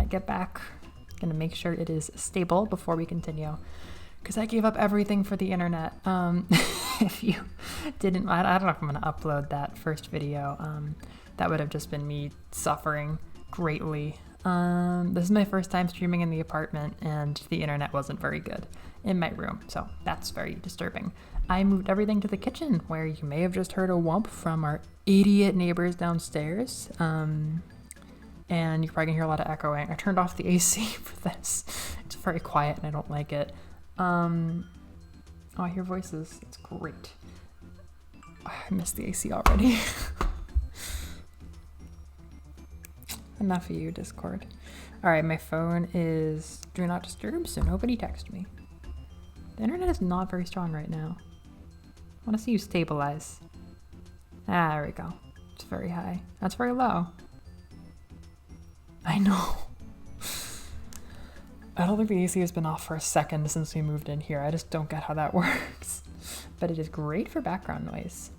get back. Gonna make sure it is stable before we continue, because I gave up everything for the internet. If you didn't, I don't know if I'm gonna upload that first video. That would have just been me suffering greatly. This is my first time streaming in the apartment, and the internet wasn't very good in my room, so that's very disturbing. I moved everything to the kitchen, where you may have just heard a whomp from our idiot neighbors downstairs. And you're probably gonna hear a lot of echoing. I turned off the AC for this. It's very quiet and I don't like it. Oh, I hear voices. It's great. Oh, I missed the AC already. Enough of you, Discord. All right, my phone is do not disturb, so nobody text me. The internet is not very strong right now. I want to see you stabilize. Ah, there we go. It's very high. That's very low. I know. I don't think the AC has been off for a second since we moved in here. I just don't get how that works. But it is great for background noise.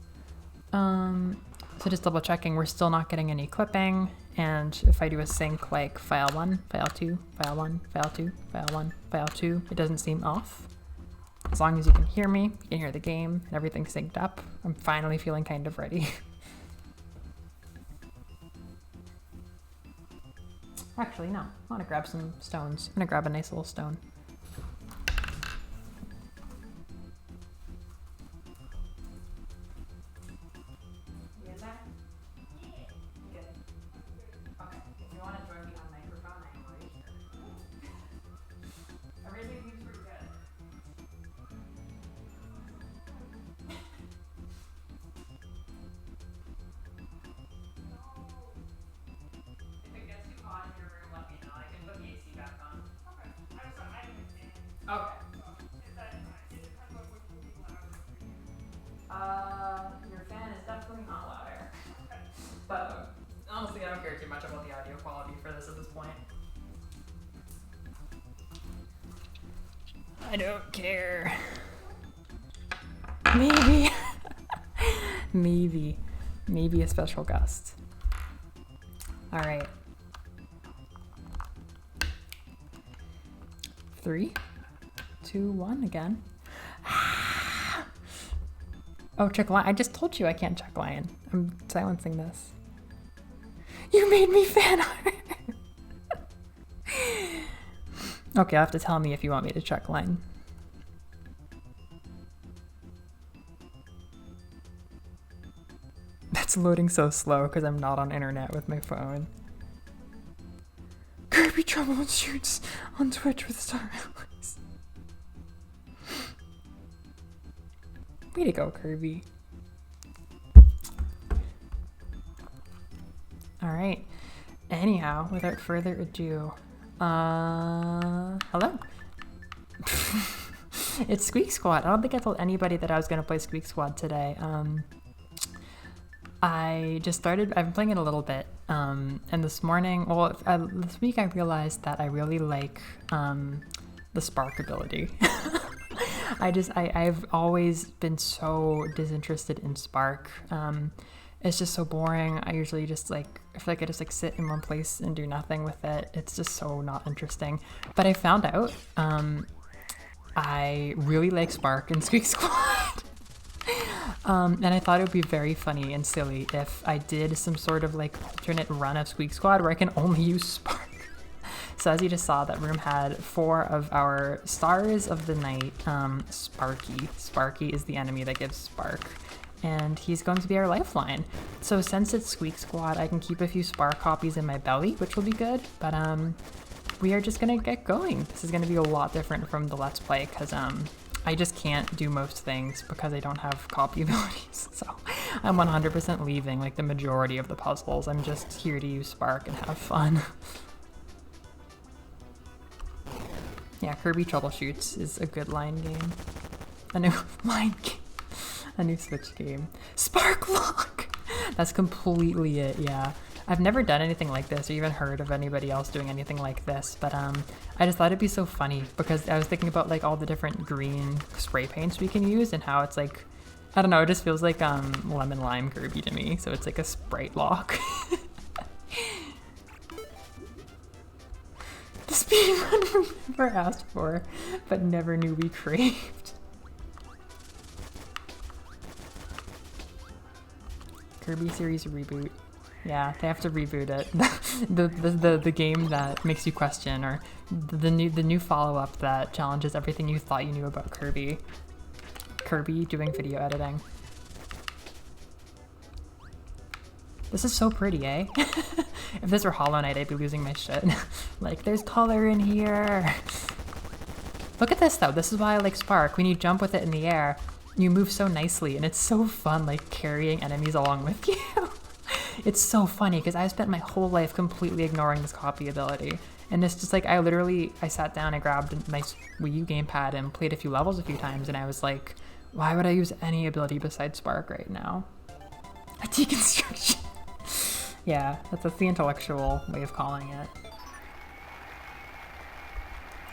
So just double checking, we're still not getting any clipping. And if I do a sync like file 1, file 2, file 1, file 2, file 1, file 2, it doesn't seem off. As long as you can hear me, you can hear the game, and everything's synced up, I'm finally feeling kind of ready. Actually, no. I want to grab some stones. I'm going to grab a nice little stone. You in there? Yeah. Good. Okay. If you want to join me on microphone, I am right here. Everything seems pretty good. Your fan is definitely not louder. But honestly, I don't care too much about the audio quality for this at this point. I don't care. Maybe. Maybe a special guest. All right. 3, 2, 1 again. Oh, check lion. I just told you I can't check lion. I'm silencing this. You made me fan art. Okay, you'll have to tell me if you want me to check line. That's loading so slow because I'm not on internet with my phone. Kirby troubleshoots on Twitch with Star Allies. Way to go, Kirby. All right. Anyhow, without further ado, hello. It's Squeak Squad. I don't think I told anybody that I was going to play Squeak Squad today. I just started, I've been playing it a little bit, and this morning, this week I realized that I really like the spark ability. I've always been so disinterested in spark. It's just so boring. I usually just I feel like I just sit in one place and do nothing with it. It's just so not interesting. But I found out I really like spark in Squeak Squad. And I thought it would be very funny and silly if I did some sort of alternate run of Squeak Squad where I can only use spark. So as you just saw, that room had 4 of our stars of the night. Sparky. Sparky is the enemy that gives spark, and he's going to be our lifeline. So since it's Squeak Squad, I can keep a few spark copies in my belly, which will be good. But we are just gonna get going. This is gonna be a lot different from the Let's Play because I just can't do most things because I don't have copy abilities. So I'm 100% leaving the majority of the puzzles. I'm just here to use spark and have fun. Yeah, Kirby Troubleshoots is a good line game. A new line game. A new Switch game. Spark Lock! That's completely it, yeah. I've never done anything like this or even heard of anybody else doing anything like this, but I just thought it'd be so funny because I was thinking about all the different green spray paints we can use and how it's I don't know, it just feels like lemon lime Kirby to me, so it's a Sprite lock. speedrun we never asked for, but never knew we craved. Kirby series reboot. Yeah, they have to reboot it. the game that makes you question, or the new follow-up that challenges everything you thought you knew about Kirby. Kirby doing video editing. This is so pretty, eh? If this were Hollow Knight, I'd be losing my shit. Like, there's color in here. Look at this though. This is why I like Spark. When you jump with it in the air, you move so nicely, and it's so fun, like carrying enemies along with you. It's so funny because I spent my whole life completely ignoring this copy ability, and it's just like I sat down, I grabbed a nice Wii U gamepad and played a few levels a few times, and I was like, why would I use any ability besides Spark right now? A deconstruction. Yeah, that's the intellectual way of calling it.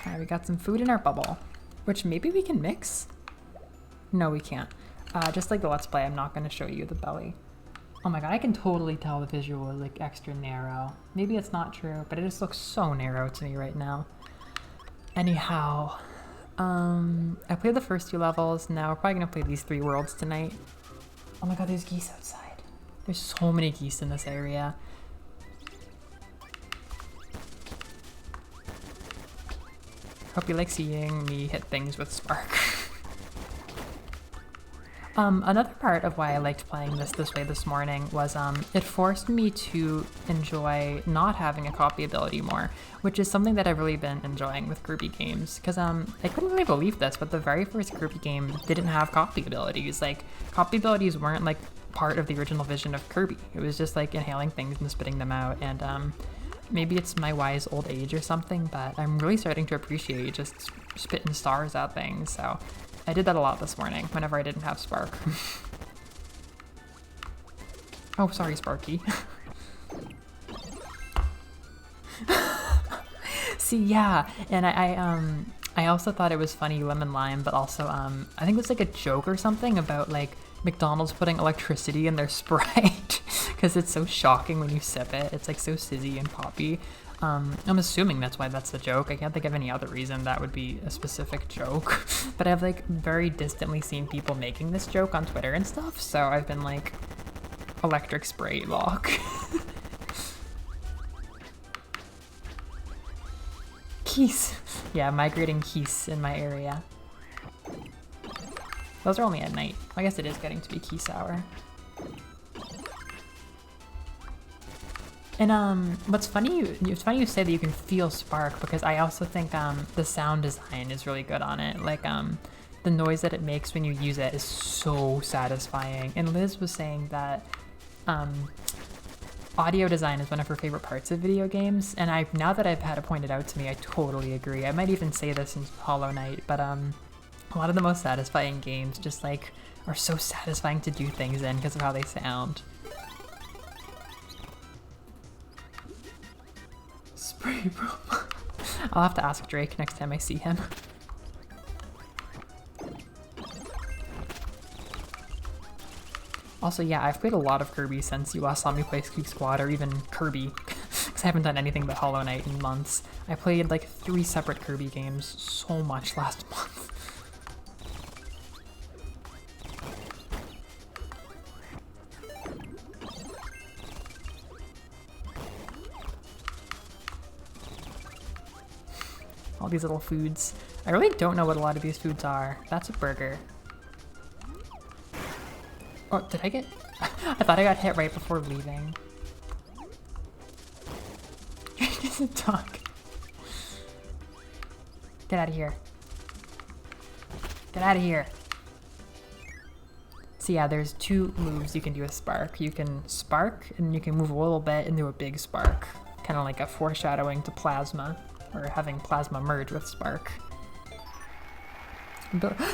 Alright, we got some food in our bubble, which maybe we can mix? No, we can't. Just like the Let's Play, I'm not going to show you the belly. Oh my god, I can totally tell the visual is like extra narrow. Maybe it's not true, but it just looks so narrow to me right now. Anyhow, I played the first 2 levels. Now we're probably going to play these 3 worlds tonight. Oh my god, there's geese outside. There's so many geese in this area. Hope you like seeing me hit things with Spark. Another part of why I liked playing this way this morning was it forced me to enjoy not having a copy ability more, which is something that I've really been enjoying with Kirby games. Because I couldn't really believe this, but the very first Kirby game didn't have copy abilities. Like, copy abilities weren't like part of the original vision of Kirby. It was just like inhaling things and spitting them out, and maybe it's my wise old age or something, but I'm really starting to appreciate just spitting stars at things, so I did that a lot this morning whenever I didn't have Spark. Oh, sorry, Sparky. See, yeah, and I also thought it was funny, lemon lime, but also I think it was like a joke or something about like McDonald's putting electricity in their Sprite because it's so shocking when you sip it. It's like so sizzy and poppy. I'm assuming that's why that's the joke. I can't think of any other reason that would be a specific joke. But I've like very distantly seen people making this joke on Twitter and stuff, so I've been like, electric Sprite lock. Geese. Yeah, migrating geese in my area. Those are only at night. I guess it is getting to be geese hour. And it's funny you say that you can feel Spark, because I also think the sound design is really good on it. Like the noise that it makes when you use it is so satisfying. And Liz was saying that audio design is one of her favorite parts of video games, and now that I've had it pointed out to me, I totally agree. I might even say this in Hollow Knight, but a lot of the most satisfying games just like are so satisfying to do things in because of how they sound. Spray bro. I'll have to ask Drake next time I see him. Also, yeah, I've played a lot of Kirby since you last saw me play Squeak Squad, or even Kirby, because I haven't done anything but Hollow Knight in months. I played like 3 separate Kirby games so much last month. All these little foods. I really don't know what a lot of these foods are. That's a burger. Oh, did I get... I thought I got hit right before leaving. Drake doesn't talk. Get out of here. Get out of here. So yeah, there's 2 moves you can do with Spark. You can Spark, and you can move a little bit into a big Spark. Kind of like a foreshadowing to Plasma, or having Plasma merge with Spark.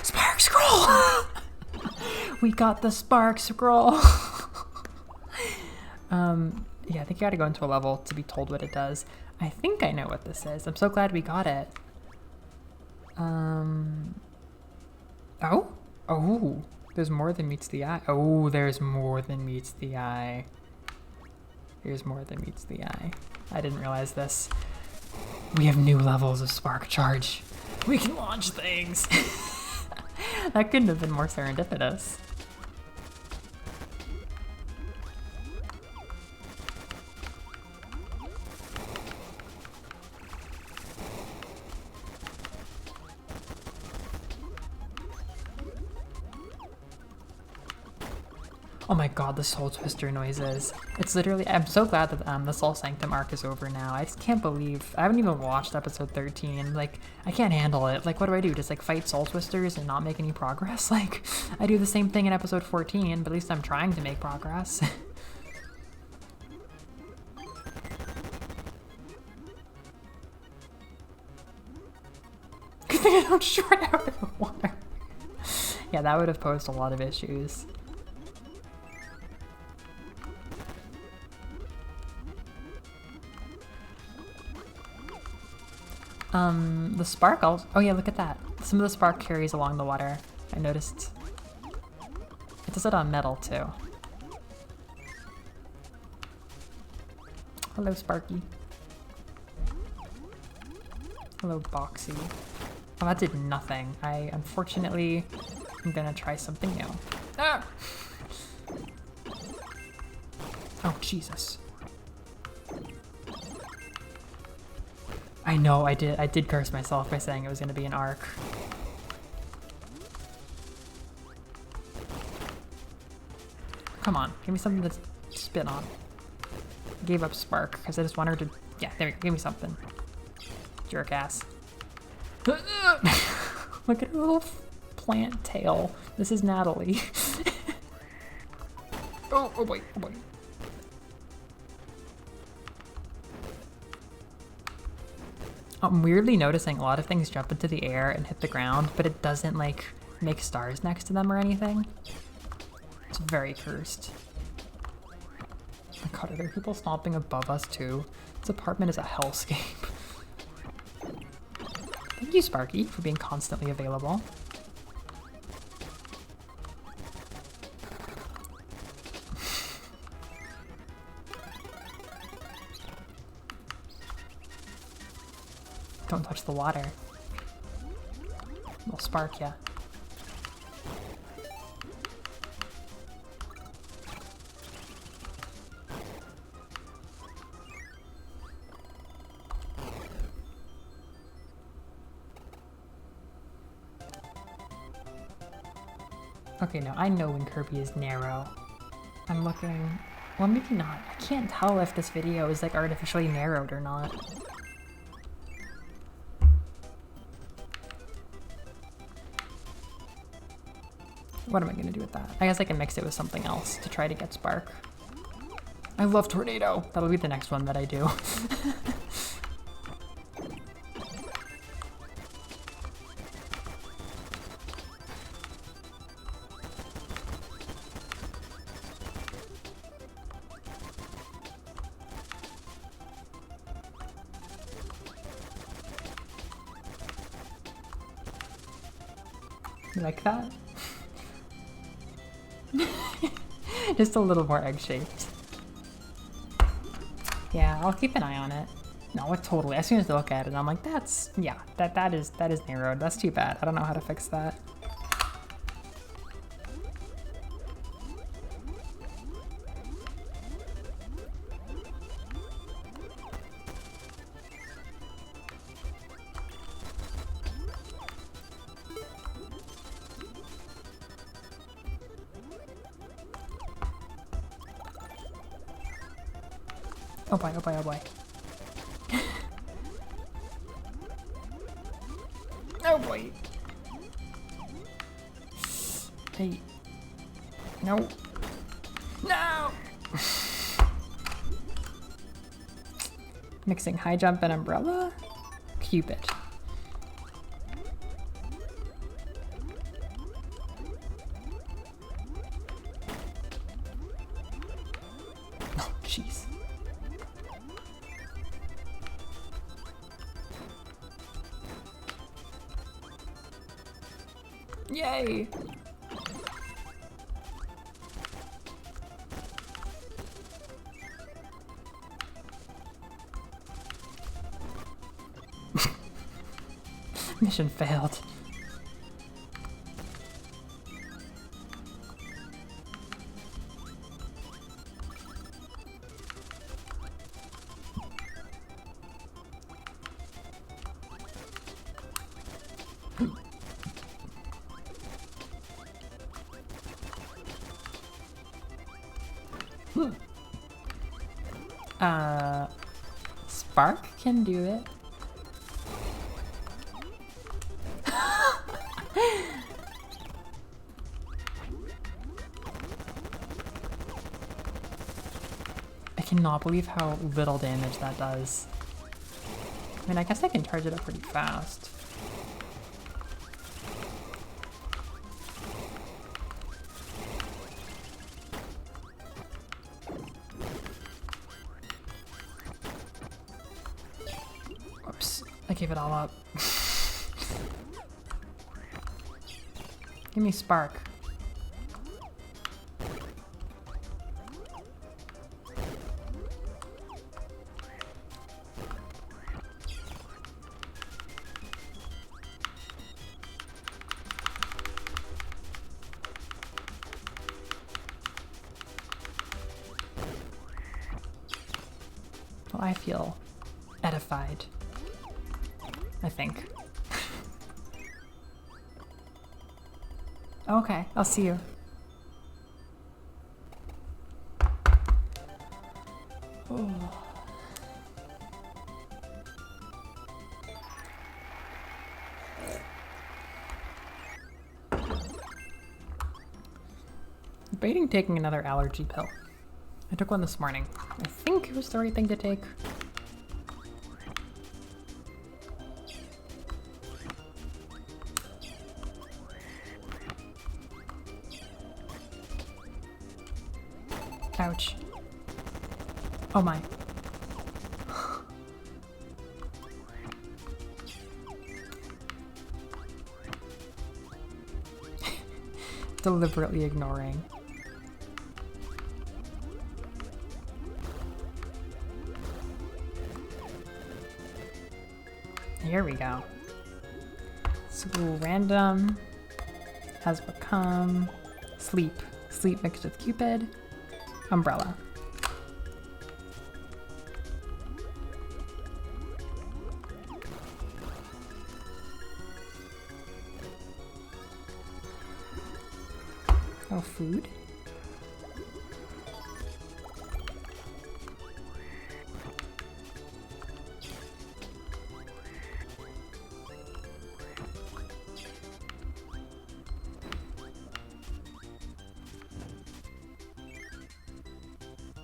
Spark Scroll! We got the Spark Scroll! Yeah, I think you gotta go into a level to be told what it does. I think I know what this is. I'm so glad we got it. Oh? Oh! There's more than meets the eye. Oh, there's more than meets the eye. There's more than meets the eye. I didn't realize this. We have new levels of spark charge. We can launch things. That couldn't have been more serendipitous. Oh my god, the Soul Twister noises. It's literally, I'm so glad that the Soul Sanctum arc is over now. I just can't believe, I haven't even watched episode 13. Like, I can't handle it. Like, what do? Just like fight Soul Twisters and not make any progress? Like, I do the same thing in episode 14, but at least I'm trying to make progress. Good thing I don't short out of the water. Yeah, that would have posed a lot of issues. The spark, oh yeah, look at that. Some of the spark carries along the water. I noticed. It does it on metal too. Hello, Sparky. Hello, Boxy. Oh, that did nothing. Unfortunately, I'm gonna try something new. Ah! Oh, Jesus. I know, I did curse myself by saying it was gonna be an arc. Come on, give me something to spit on. Gave up Spark, because I just want her to, yeah, there we go, give me something. Jerk ass. Look at her little plant tail. This is Natalie. oh boy, oh boy. I'm weirdly noticing a lot of things jump into the air and hit the ground, but it doesn't like make stars next to them or anything. It's very cursed. Oh my god, are there people stomping above us too? This apartment is a hellscape. Thank you, Sparky, for being constantly available. Don't touch the water. We'll spark ya. Okay, now I know when Kirby is narrow. I'm looking... Well, maybe not. I can't tell if this video is like artificially narrowed or not. What am I gonna do with that? I guess I can mix it with something else to try to get spark. I love Tornado. That'll be the next one that I do. You like that? Just a little more egg-shaped. Yeah, I'll keep an eye on it. No, it totally. As soon as I look at it, I'm like, that's, yeah, that is narrowed. That's too bad. I don't know how to fix that. Oh boy, oh boy, oh boy. Oh boy. Hey. No. No! Mixing high jump and umbrella? Cupid. Oh, jeez. Yay! Mission failed. Spark can do it. I cannot believe how little damage that does. I mean, I guess I can charge it up pretty fast. Whoops, I gave it all up. Give me Spark. Well, I feel edified, I think. Okay, I'll see you. Oh. Debating taking another allergy pill. I took one this morning. I think it was the right thing to take. Ouch. Oh my. Deliberately ignoring. Here we go. School random has become sleep. Sleep mixed with Cupid. Umbrella. Oh, food?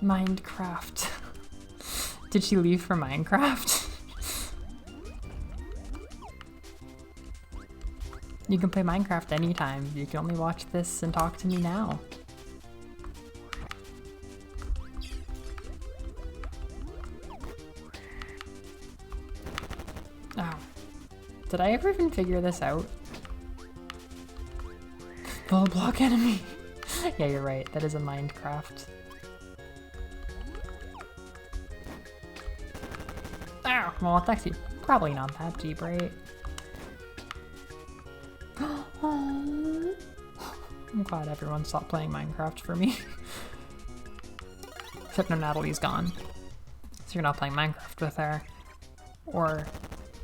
Minecraft. Did she leave for Minecraft? You can play Minecraft anytime. You can only watch this and talk to me now. Oh. Did I ever even figure this out? Full block enemy. Yeah, you're right. That is a Minecraft. Oh, well, it's actually probably not that deep, right? I'm glad everyone stopped playing Minecraft for me. Except now Natalie's gone. So you're not playing Minecraft with her. Or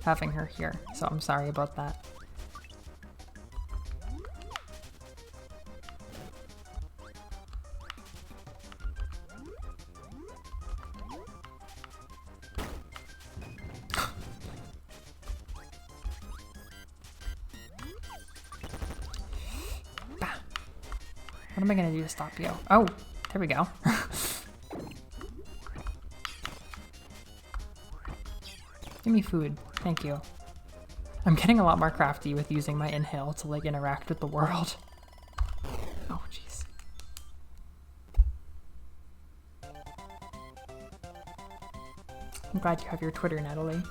having her here. So I'm sorry about that. What am I gonna do to stop you? Oh, there we go. Give me food. Thank you. I'm getting a lot more crafty with using my inhale to like interact with the world. Oh, jeez. I'm glad you have your Twitter, Natalie.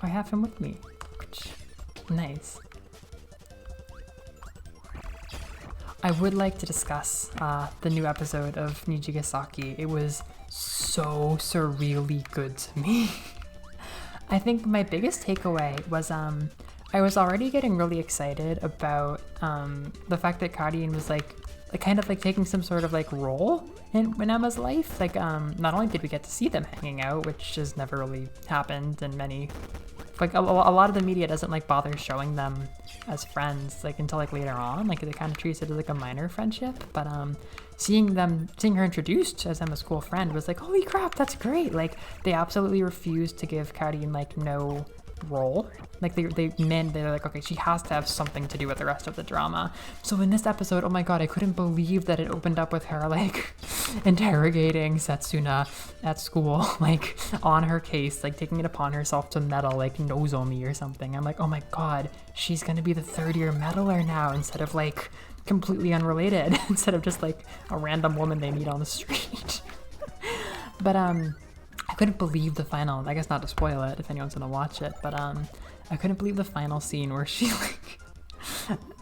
I have him with me. Nice. I would like to discuss the new episode of Nijigasaki. It was so surreally good to me. I think my biggest takeaway was I was already getting really excited about the fact that Karin was like kind of like taking some sort of like role in Emma's life. Like not only did we get to see them hanging out, which has never really happened in many, like a lot of the media doesn't like bother showing them as friends like until like later on. Like they kind of treats it as like a minor friendship, but seeing her introduced as Emma's cool friend was like, holy crap, that's great. Like they absolutely refused to give Karin like no role. Like they're like, okay, she has to have something to do with the rest of the drama. So in this episode, oh my god, I couldn't believe that it opened up with her like interrogating Setsuna at school, like on her case, like taking it upon herself to meddle like Nozomi or something. I'm like, oh my god, she's gonna be the third-year meddler now instead of like completely unrelated, instead of just like a random woman they meet on the street. But I couldn't believe the final, I guess not to spoil it if anyone's gonna watch it, but I couldn't believe the final scene where she like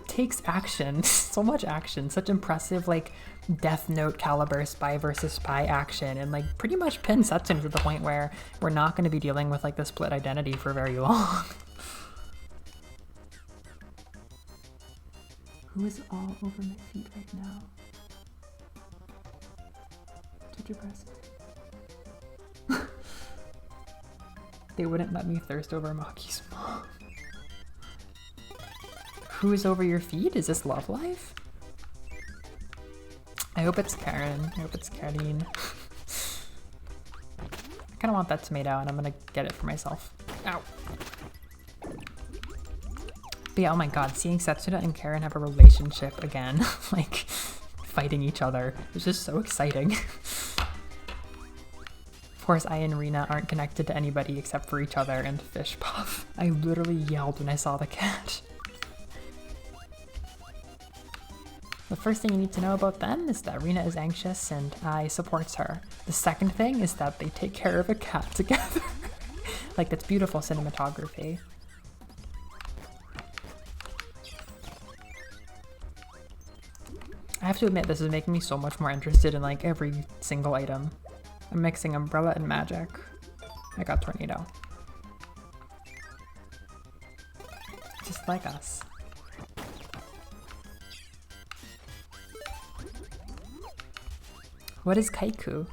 takes action, so much action, such impressive like Death Note caliber spy versus spy action, and like pretty much pins Setsuna to the point where we're not going to be dealing with like the split identity for very long. Who is all over my feet right now? Did you press it? They wouldn't let me thirst over Maki's mom. Who is over your feet? Is this Love Life? I hope it's Karen. I hope it's Karin. I kind of want that tomato and I'm gonna get it for myself. Ow. But yeah, oh my god, seeing Setsuna and Karen have a relationship again, like fighting each other, is just so exciting. Of course, I and Rina aren't connected to anybody except for each other and Fish Puff. I literally yelled when I saw the cat. The first thing you need to know about them is that Rina is anxious and I supports her. The second thing is that they take care of a cat together. Like, that's beautiful cinematography. I have to admit, this is making me so much more interested in like every single item. I'm mixing umbrella and magic. I got tornado. Just like us. What is kaiku?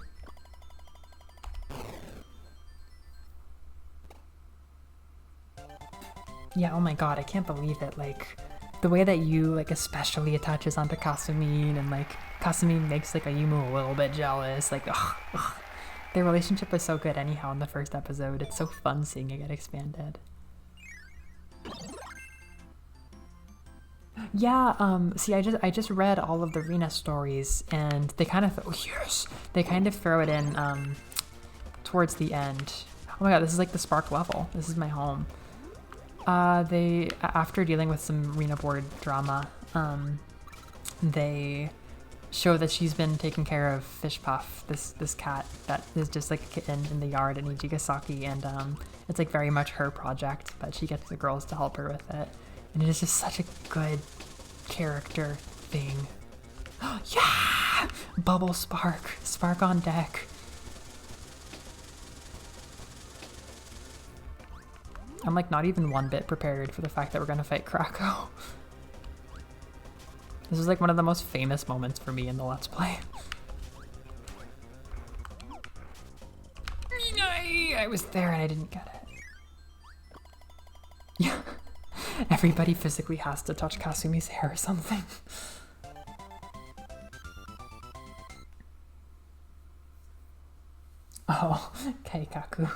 Yeah, oh my god, I can't believe it. Like, the way that Yu like especially attaches onto Kasumi, and like Kasumi makes like a Yumu a little bit jealous. Like, ugh. Their relationship was so good anyhow in the first episode. It's so fun seeing it get expanded. Yeah, see, I just read all of the Rina stories, and they kind of, oh yes, they kind of throw it in towards the end. Oh my god, this is like the Spark level. This is my home. They, after dealing with some Rina board drama, they show that she's been taking care of Fish Puff, this cat that is just like a kitten in the yard at Nijigasaki, and it's like very much her project, but she gets the girls to help her with it. And it is just such a good character thing. Yeah! Bubble Spark. Spark on deck. I'm like not even one bit prepared for the fact that we're gonna fight Krakow. This is like one of the most famous moments for me in the Let's Play. I was there and I didn't get it. Yeah. Everybody physically has to touch Kasumi's hair or something. Oh, Keikaku.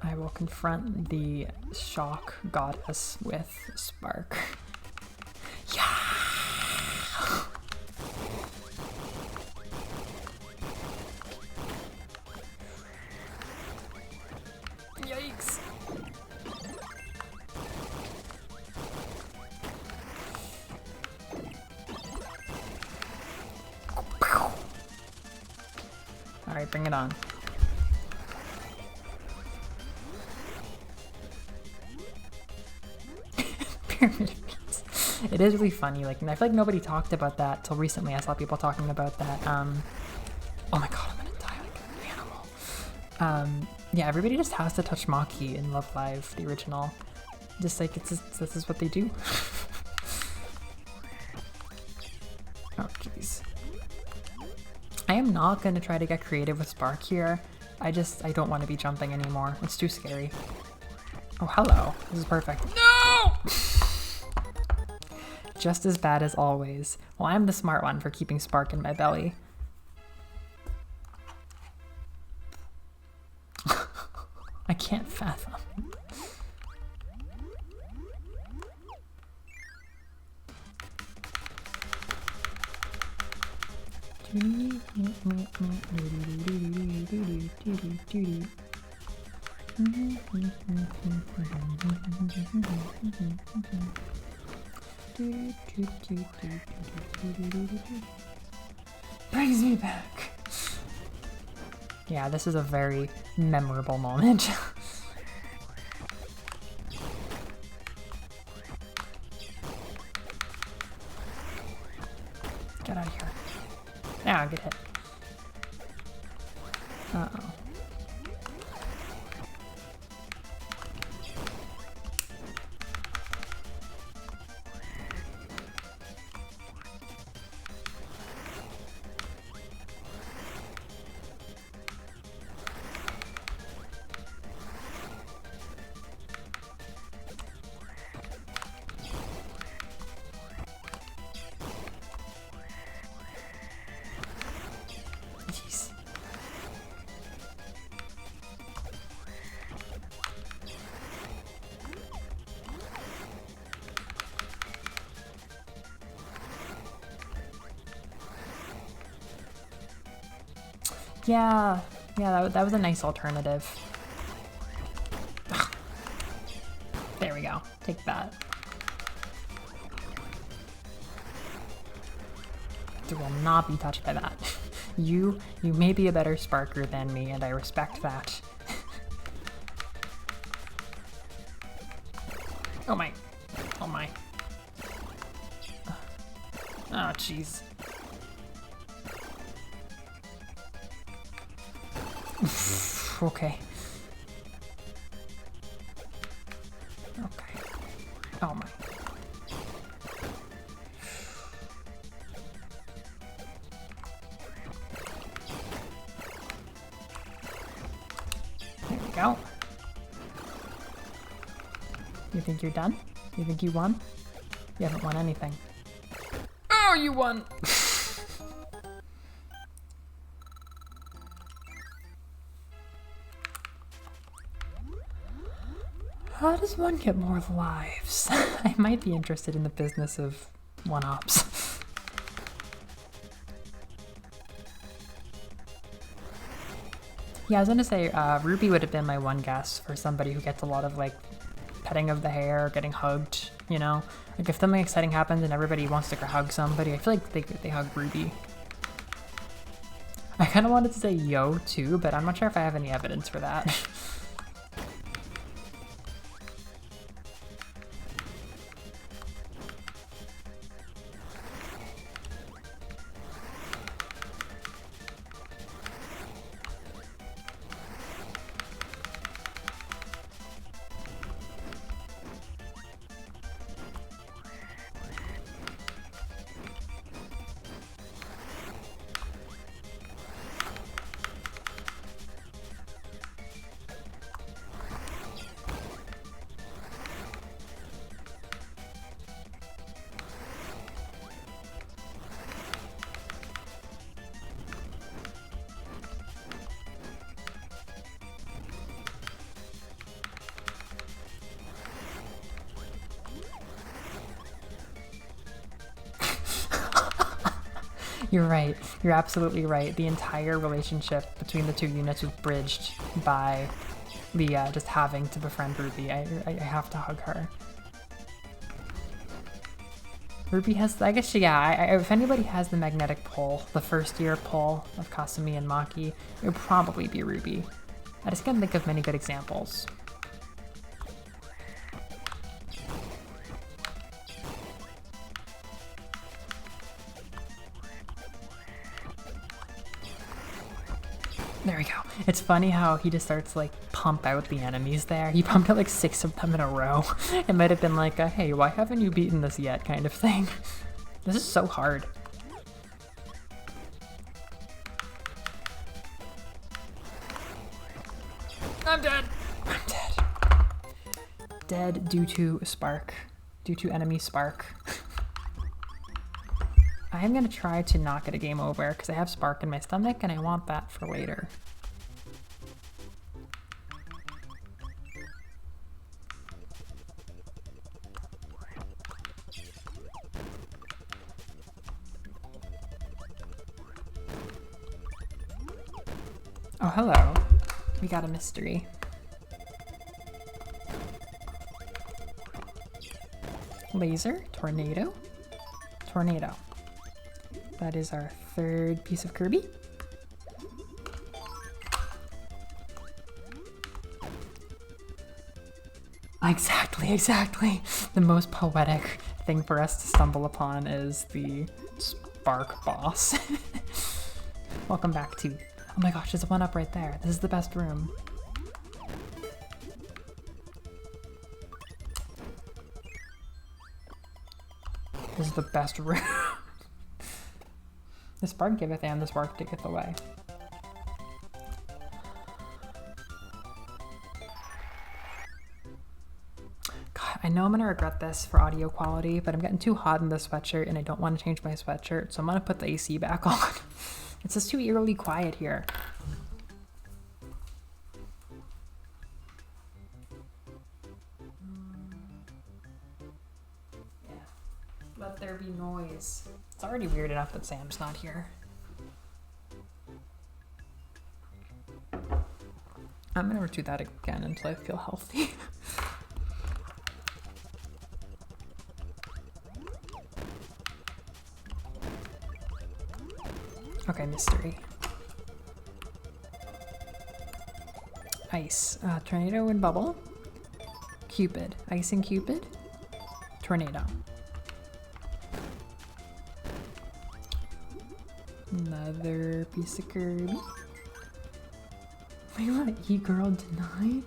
I will confront the shock goddess with Spark. Yeah! Yikes. Alright, bring it on. pyramid of beans. It is really funny. Like, and I feel like nobody talked about that till recently. I saw people talking about that. Oh my god, I'm gonna die like an animal. Yeah, everybody just has to touch Maki in Love Live, the original. Just like, this is what they do. Oh, jeez. I am not gonna try to get creative with Spark here. I don't want to be jumping anymore. It's too scary. Oh, hello. This is perfect. No! Just as bad as always. Well, I'm the smart one for keeping Spark in my belly. I can't fathom. Brings me back. Yeah, this is a very memorable moment. Get out of here. Ah, good hit. Uh-oh. Jeez. Yeah, that was a nice alternative. Ugh. There we go. Take that. You will not be touched by that. You may be a better Sparker than me, and I respect that. Oh my. Oh my. Oh, jeez. Okay. Okay. Oh my. There we go. You think you're done? You think you won? You haven't won anything. Oh, you won! How does one get more lives? I might be interested in the business of one-ups. Yeah, I was gonna say, Ruby would have been my one guess for somebody who gets a lot of, like, petting of the hair, getting hugged, you know? Like, if something exciting happens and everybody wants to hug somebody, I feel like they hug Ruby. I kind of wanted to say yo, too, but I'm not sure if I have any evidence for that. You're right. You're absolutely right. The entire relationship between the two units was bridged by Leah just having to befriend Ruby. I have to hug her. Ruby has, I guess, yeah, if anybody has the magnetic pull, the first year pull of Kasumi and Maki, it would probably be Ruby. I just can't think of many good examples. There we go. It's funny how he just starts like pump out the enemies there. He pumped out like 6 of them in a row. It might have been like a, hey, why haven't you beaten this yet kind of thing. This is so hard. I'm dead. I'm dead. Dead due to spark. Due to enemy spark. I am gonna try to not get a game over because I have spark in my stomach and I want that for later. Oh, hello. We got a mystery. Laser, tornado, tornado. That is our 3rd piece of Kirby. Exactly. The most poetic thing for us to stumble upon is the spark boss. Welcome back to... Oh my gosh, there's one up right there. This is the best room. This is the best room. The spark giveth and the spark taketh away. God, I know I'm gonna regret this for audio quality, but I'm getting too hot in this sweatshirt and I don't want to change my sweatshirt, so I'm gonna put the AC back on. It's just too eerily quiet here. Yeah. Let there be noise. It's already weird enough that Sam's not here. I'm gonna do that again until I feel healthy. Okay, mystery. Ice. Tornado and bubble. Cupid. Ice and Cupid. Tornado. Another piece of Kirby. Wait, what? E-girl denied?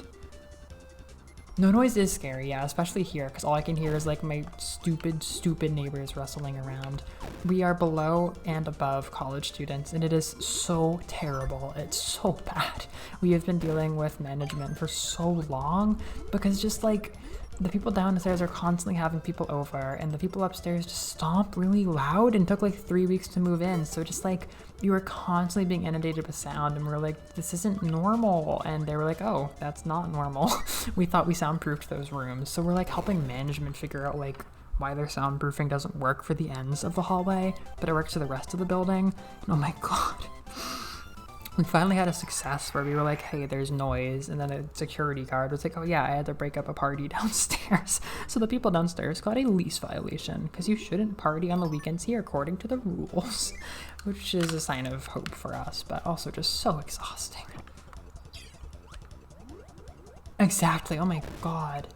No noise is scary, yeah, especially here, because all I can hear is like my stupid neighbors rustling around. We are below and above college students, and it is so terrible. It's so bad. We have been dealing with management for so long because just like the people downstairs are constantly having people over, and the people upstairs just stomp really loud and took like 3 weeks to move in. So just like you were constantly being inundated with sound, and we're like, this isn't normal. And they were like, oh, that's not normal. We thought we soundproofed those rooms. So we're like helping management figure out like why their soundproofing doesn't work for the ends of the hallway, but it works for the rest of the building. And oh my God. We finally had a success where we were like, hey, there's noise. And then a security guard was like, oh yeah, I had to break up a party downstairs. So the people downstairs got a lease violation because you shouldn't party on the weekends here according to the rules, which is a sign of hope for us, but also just so exhausting. Exactly. Oh my God.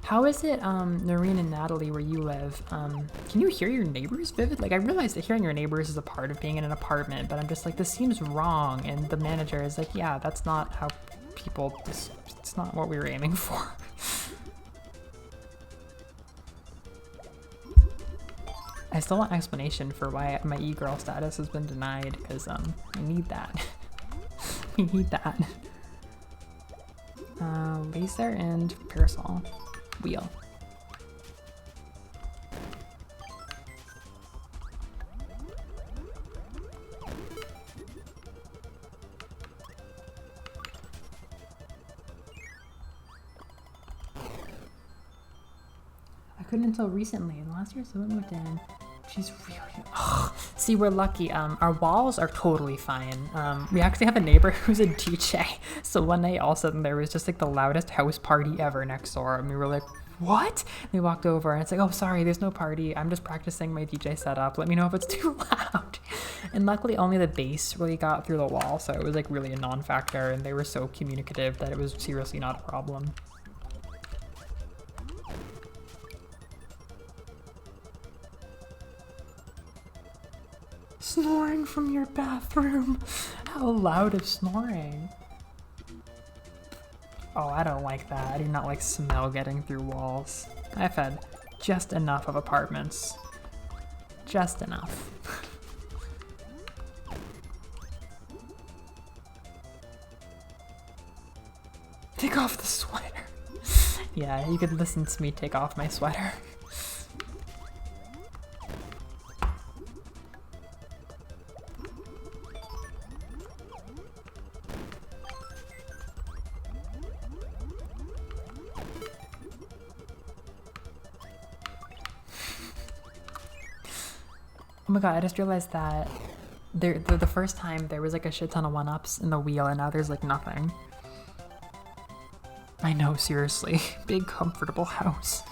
How is it, Noreen and Natalie, where you live? Can you hear your neighbors vivid? Like, I realize that hearing your neighbors is a part of being in an apartment, but I'm just like, this seems wrong. And the manager is like, yeah, that's not how people, it's not what we were aiming for. I still want an explanation for why my e-girl status has been denied, because, I need that. We need that. Laser and parasol. Wheel. I couldn't until recently, and last year someone moved in. She's really, oh, see, we're lucky. Our walls are totally fine. We actually have a neighbor who's a DJ. So one night all of a sudden there was just like the loudest house party ever next door. And we were like, what? And we walked over and it's like, oh, sorry, there's no party. I'm just practicing my DJ setup. Let me know if it's too loud. And luckily only the bass really got through the wall. So it was like really a non-factor, and they were so communicative that it was seriously not a problem. Snoring from your bathroom. How loud is snoring? Oh, I don't like that. I do not like smell getting through walls. I've had just enough of apartments. Just enough. Take off the sweater. Yeah, you could listen to me take off my sweater. Oh my god, I just realized that the first time there was like a shit ton of 1-ups in the wheel and now there's like nothing. I know, seriously. Big comfortable house.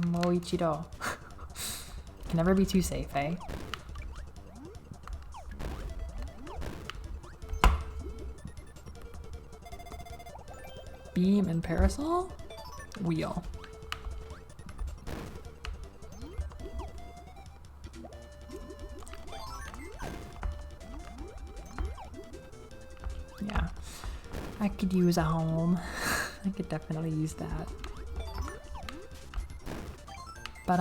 Moichiro. Can never be too safe, eh? Beam and parasol? Wheel. Yeah, I could use a home. I could definitely use that. But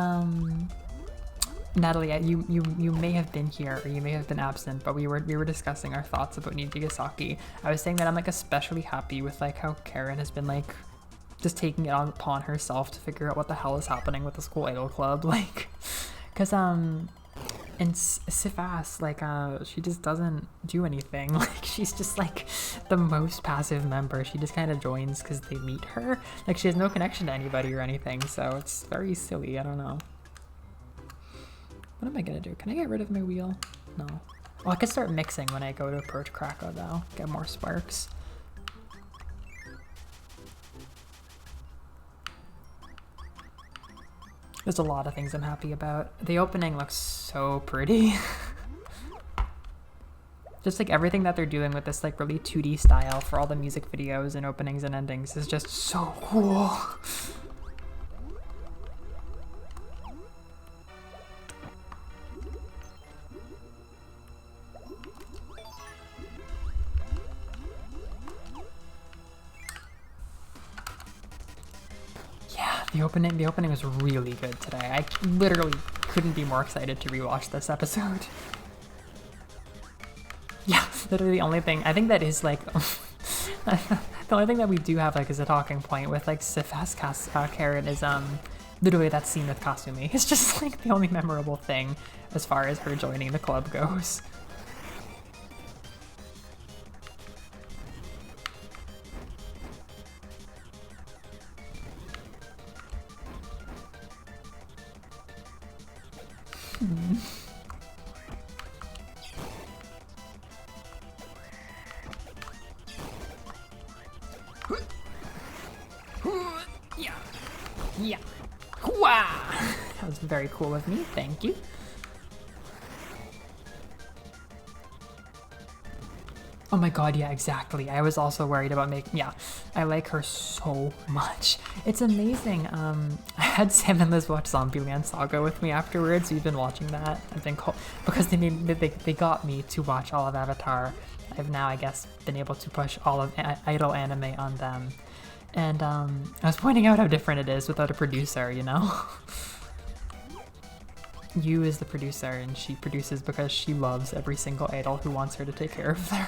Natalie, you may have been here or you may have been absent, but we were discussing our thoughts about Nijigasaki. I was saying that I'm like especially happy with like how Karen has been like just taking it upon herself to figure out what the hell is happening with the school idol club, like, cause and Sifas, like, she just doesn't do anything. Like, she's just like the most passive member. She just kind of joins because they meet her. Like, she has no connection to anybody or anything, so it's very silly. I don't know. What am I gonna do? Can I get rid of my wheel? No. Oh, I could start mixing when I go to approach Krakow though. Get more sparks. There's a lot of things I'm happy about. The opening looks so pretty. Just like everything that they're doing with this like really 2D style for all the music videos and openings and endings is just so cool. The opening was really good today. I literally couldn't be more excited to rewatch this episode. Yeah, literally the only thing, I think that is like, the only thing that we do have like as a talking point with like Sifas Karen is literally that scene with Kasumi. It's just like the only memorable thing as far as her joining the club goes. Yeah. Wow. That was very cool of me. Thank you. Oh my god, yeah, exactly. I was also worried about making, yeah, I like her so much. It's amazing. I had Sam and Liz watch Zombieland Saga with me afterwards. We've been watching that. I've been because they got me to watch all of Avatar. I've now, I guess, been able to push all of idol anime on them. And I was pointing out how different it is without a producer, you know? Yu is the producer, and she produces because she loves every single idol who wants her to take care of her.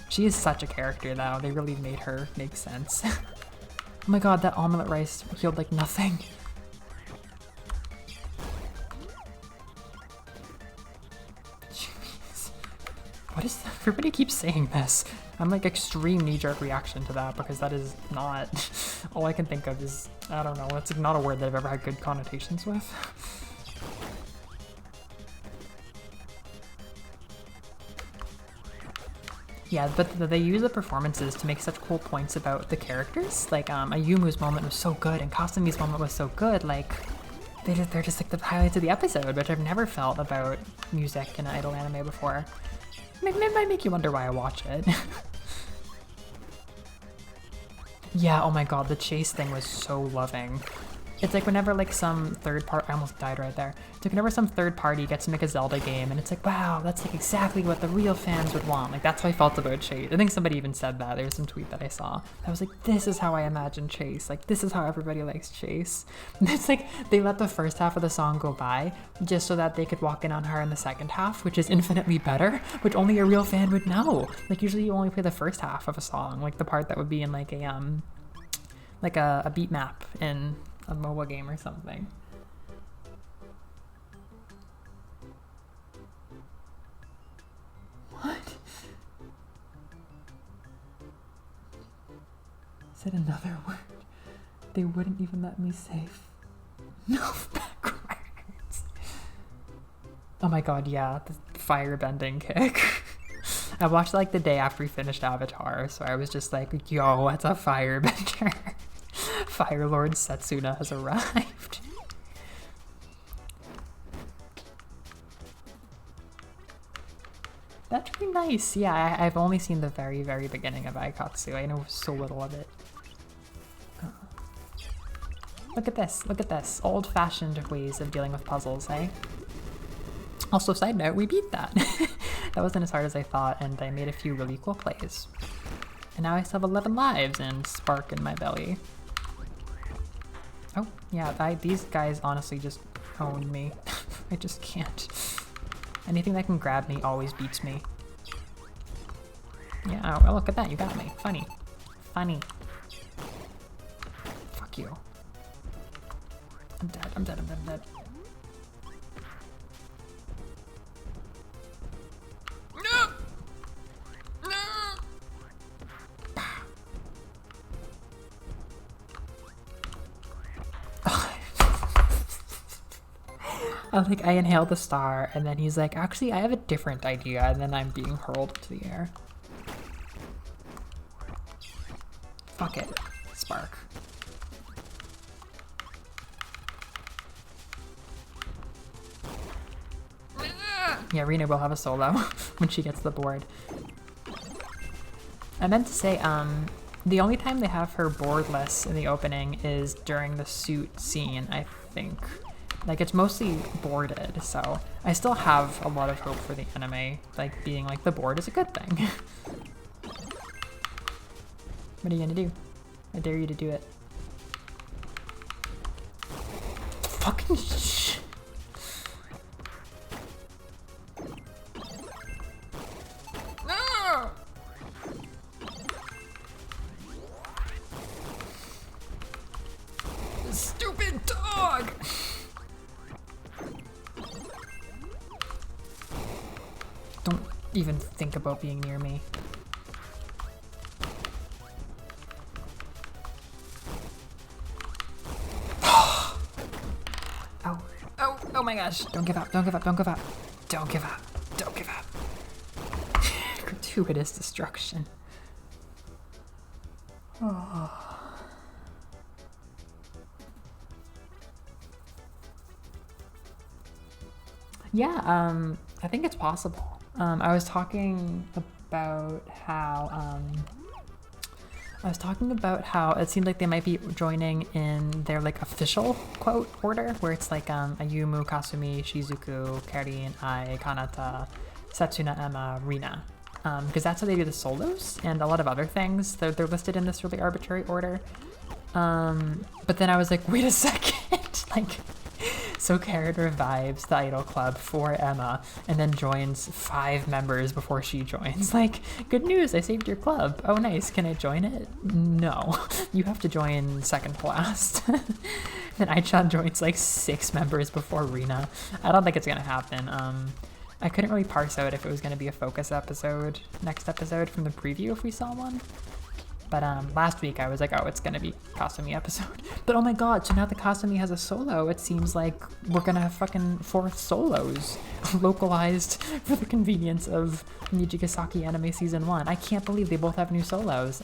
She is such a character, though. They really made her make sense. Oh my god, that omelet rice healed like nothing. Jeez. What is that? Everybody keeps saying this. I'm like extreme knee-jerk reaction to that because that is not all I can think of is, I don't know, it's like not a word that I've ever had good connotations with. Yeah, but they use the performances to make such cool points about the characters. Like Ayumu's moment was so good and Kasumi's moment was so good. Like they're just like the highlights of the episode, which I've never felt about music in idol anime before. It might make you wonder why I watch it. Yeah, oh my god, the chase thing was so loving. It's like whenever like some third party, I almost died right there. It's like whenever some third party gets to make a Zelda game and it's like, wow, that's like exactly what the real fans would want. Like that's how I felt about Chase. I think somebody even said that. There was some tweet that I saw. I was like, this is how I imagine Chase. Like this is how everybody likes Chase. And it's like they let the first half of the song go by just so that they could walk in on her in the second half, which is infinitely better, which only a real fan would know. Like usually you only play the first half of a song, like the part that would be in like a beat map in a mobile game or something. What? Said another word. They wouldn't even let me save. No, backwards. Oh my god, yeah, the fire bending kick. I watched like the day after we finished Avatar, so I was just like, yo, it's a fire bender. Fire Lord Setsuna has arrived. That's pretty nice. Yeah, I've only seen the very, very beginning of Aikatsu. I know so little of it. Look at this. Look at this. Old-fashioned ways of dealing with puzzles, eh? Also, side note, we beat that. That wasn't as hard as I thought, and I made a few really cool plays. And now I still have 11 lives and spark in my belly. Oh, yeah, these guys honestly just own me. I just can't. Anything that can grab me always beats me. Yeah, oh, look at that, you got me. Funny. Funny. Fuck you. I'm dead, I'm dead, I'm dead, I'm dead. I inhale the star, and then he's like, actually, I have a different idea, and then I'm being hurled to the air. Fuck it. Spark. Yeah, Rena will have a solo when she gets the board. I meant to say, the only time they have her boardless in the opening is during the suit scene, I think. Like, it's mostly boarded, so I still have a lot of hope for the anime, like, being like, the board is a good thing. What are you gonna do? I dare you to do it. Fucking shh. No! Stupid dog! Don't even think about being near me. Oh, oh my gosh. Don't give up, don't give up, don't give up. Don't give up, don't give up. Gratuitous destruction. Oh. Yeah, I think it's possible. I was talking about how it seemed like they might be joining in their like official quote order, where it's like Ayumu, Kasumi, Shizuku, Karin, Ai, Kanata, Setsuna, Emma, Rina. Because that's how they do the solos and a lot of other things. They're listed in this really arbitrary order. But then I was like, wait a second, like. So Karin revives the idol club for Emma and then joins 5 members before she joins. Like, good news, I saved your club. Oh nice, can I join it? No, you have to join second to last. Then Aichan joins like 6 members before Rina. I don't think it's gonna happen. I couldn't really parse out if it was gonna be a focus episode, next episode from the preview if we saw one. But last week I was like, oh, it's gonna be Kasumi episode. But oh my god, so now that Kasumi has a solo, it seems like we're gonna have fucking 4 solos localized for the convenience of Nijigasaki Anime Season 1. I can't believe they both have new solos.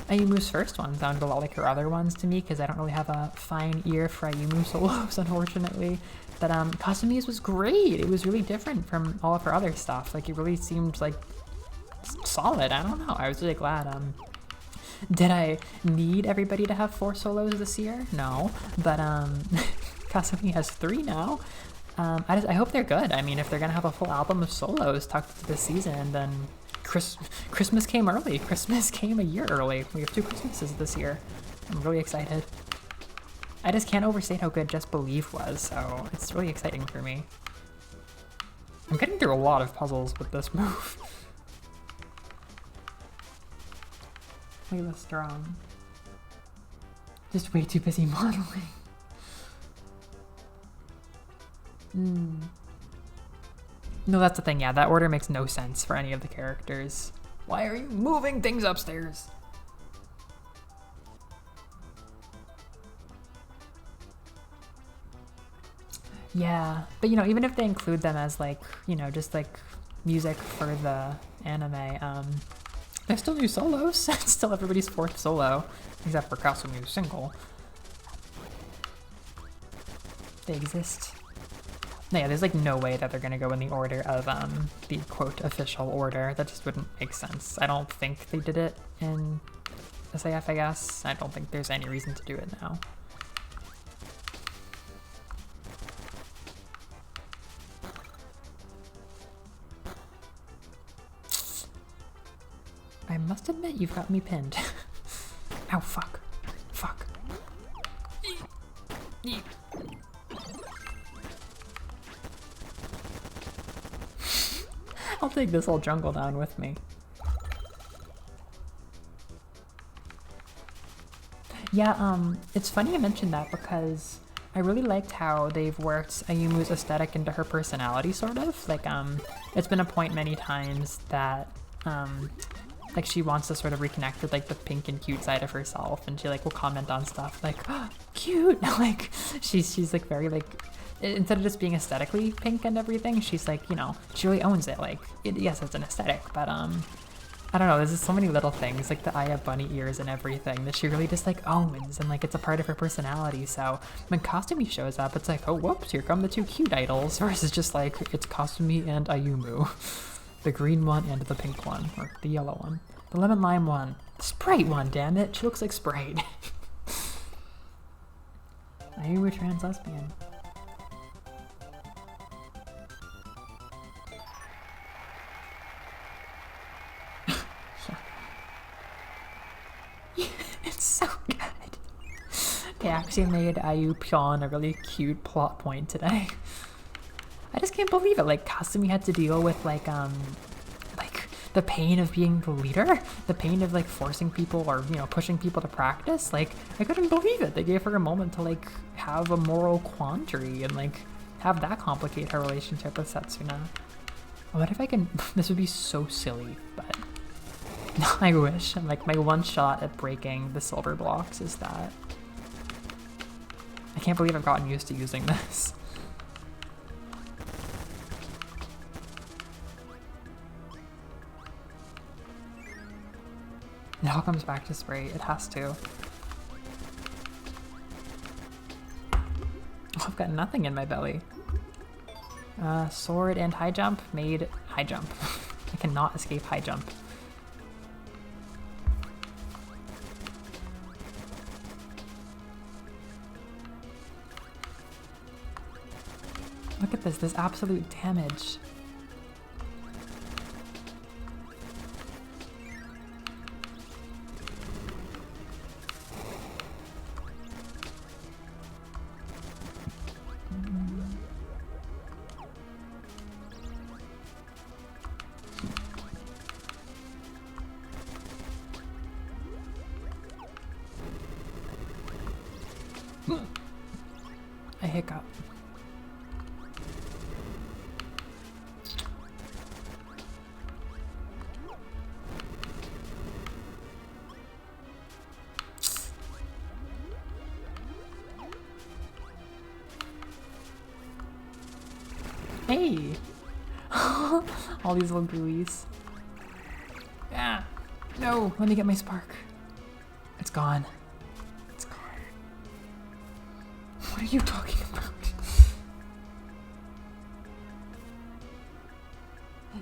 Ayumu's first one sounded a lot like her other ones to me because I don't really have a fine ear for Ayumu solos, unfortunately. But Kasumi's was great. It was really different from all of her other stuff. Like, it really seemed like solid. I don't know. I was really glad. Did I need everybody to have 4 solos this year? No, but Kasumi has 3 now. I hope they're good. I mean, if they're gonna have a full album of solos tucked into this season, then Christmas came early. Christmas came a year early. We have 2 Christmases this year. I'm really excited. I just can't overstate how good Just Believe was, so it's really exciting for me. I'm getting through a lot of puzzles with this move. Layla's strong. Just way too busy modeling. No, that's the thing, yeah, that order makes no sense for any of the characters. Why are you moving things upstairs? Yeah, but you know, even if they include them as like, you know, just like music for the anime, they're still new solos. It's still everybody's 4th solo, except for Kasumi's single. They exist. No, yeah, there's like no way that they're gonna go in the order of the quote official order. That just wouldn't make sense. I don't think they did it in SAF, I guess. I don't think there's any reason to do it now. I must admit, you've got me pinned. Ow, fuck. Fuck. I'll take this whole jungle down with me. Yeah, it's funny you mentioned that because I really liked how they've worked Ayumu's aesthetic into her personality, sort of. Like, it's been a point many times that, like she wants to sort of reconnect with like the pink and cute side of herself, and she like will comment on stuff like, oh, cute. Like she's like very like, instead of just being aesthetically pink and everything, she's like, you know, she really owns it. Like yes, it's an aesthetic, but I don't know, there's just so many little things like the Aya bunny ears and everything that she really just like owns, and like it's a part of her personality. So when Kasumi shows up, it's like, oh whoops, here come the 2 cute idols, versus just like it's Kasumi and Ayumu. The green one and the pink one, or the yellow one. The lemon lime one. The Sprite one, damn it. She looks like Sprite. I hear we're trans lesbian. It's so good. They actually made Ayu Pyeon a really cute plot point today. I just can't believe it. Like Kasumi had to deal with like the pain of being the leader, the pain of like forcing people or, you know, pushing people to practice. Like I couldn't believe it. They gave her a moment to like have a moral quandary and like have that complicate her relationship with Setsuna. What if I can, this would be so silly, but I wish. Like my one shot at breaking the silver blocks is that. I can't believe I've gotten used to using this. It all comes back to Sprite. It has to. Oh, I've got nothing in my belly. Sword and high jump made high jump. I cannot escape high jump. Look at this absolute damage. I hiccup. Hey! All these little buoys. Yeah. No, let me get my spark. It's gone. It's gone. What are you talking about?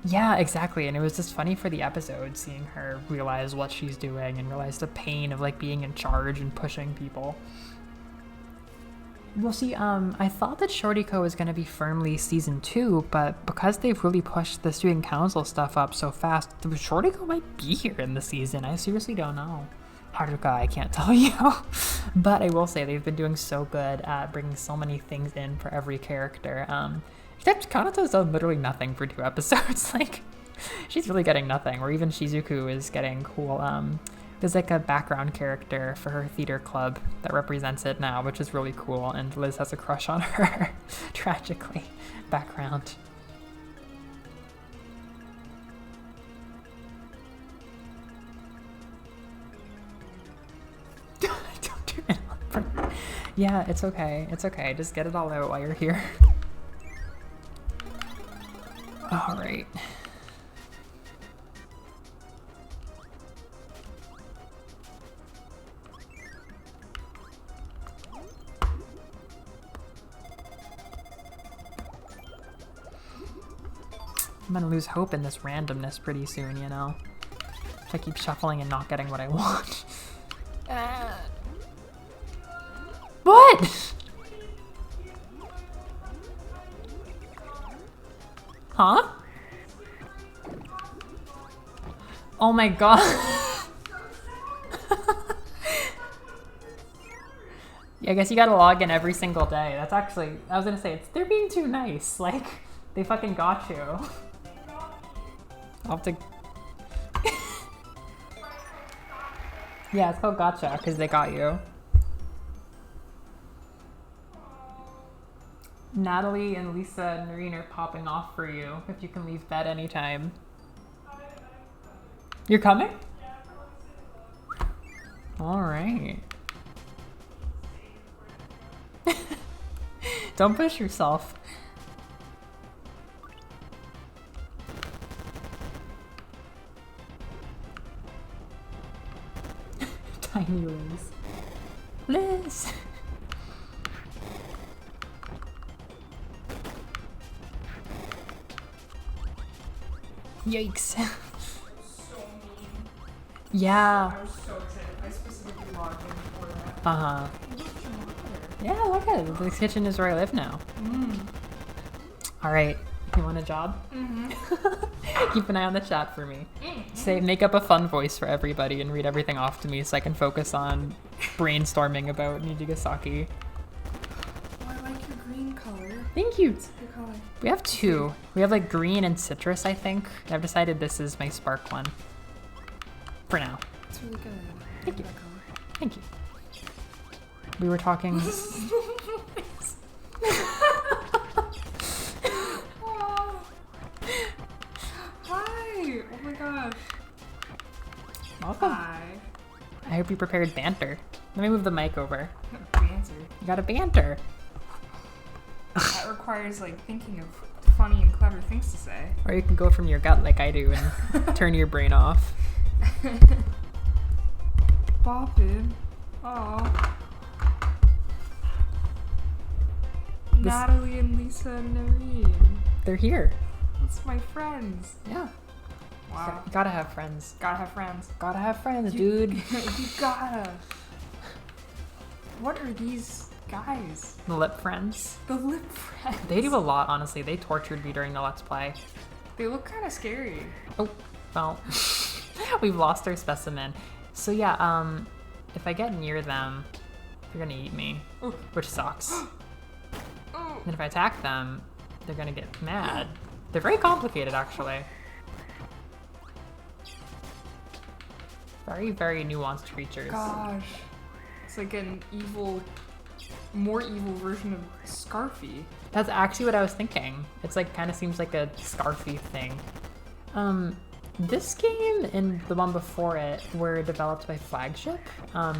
Yeah, exactly. And it was just funny for the episode seeing her realize what she's doing and realize the pain of like being in charge and pushing people. Well, see, I thought that Shortyco was going to be firmly season 2, but because they've really pushed the student council stuff up so fast, Shortyco might be here in the season. I seriously don't know. Haruka, I can't tell you. But I will say they've been doing so good at bringing so many things in for every character. Except Kanato's done literally nothing for 2 episodes. Like, she's really getting nothing. Or even Shizuku is getting cool. There's like a background character for her theater club that represents it now, which is really cool. And Liz has a crush on her, tragically. Background. Don't do it. Yeah, it's okay. It's okay. Just get it all out while you're here. All right. I'm gonna lose hope in this randomness pretty soon, you know? If I keep shuffling and not getting what I want. What? Huh? Oh my god. Yeah, I guess you gotta log in every single day. That's actually, I was gonna say, they're being too nice. Like, they fucking got you. I'll have to... Yeah, it's called gotcha, because they got you. Natalie and Lisa and Noreen are popping off for you, if you can leave bed anytime. You're coming? Alright. Don't push yourself. Tiny Liz. Liz! Yikes. So mean. Yeah. I was so excited. I specifically logged in for that. Uh-huh. Yeah, look at it. The kitchen is where I live now. Alright. You want a job? Keep an eye on the chat for me. Say, make up a fun voice for everybody and read everything off to me so I can focus on brainstorming about Nijigasaki. Oh, I like your green color. Thank you. Good color. We have 2. We have like green and citrus, I think. I've decided this is my spark one. For now. It's really good. Thank you. That color. Thank you. We were talking... Hi! Oh my gosh. Welcome. Hi. I hope you prepared banter. Let me move the mic over. Banter. You got a banter. That requires like thinking of funny and clever things to say. Or you can go from your gut like I do and turn your brain off. Boppin'. Oh. Natalie and Lisa and Noreen. They're here. That's my friends. Yeah. Wow. You gotta have friends. Gotta have friends. Gotta have friends, dude. You gotta. What are these guys? The lip friends. The lip friends. They do a lot, honestly. They tortured me during the Let's Play. They look kind of scary. Oh, well. We've lost our specimen. So yeah, if I get near them, they're gonna eat me. Ooh. Which sucks. Oh. And if I attack them, they're gonna get mad. They're very complicated, actually. Very, very nuanced creatures. Gosh. It's like an evil, more evil version of Scarfy. That's actually what I was thinking. It's like, kind of seems like a Scarfy thing. This game and the one before it were developed by Flagship. I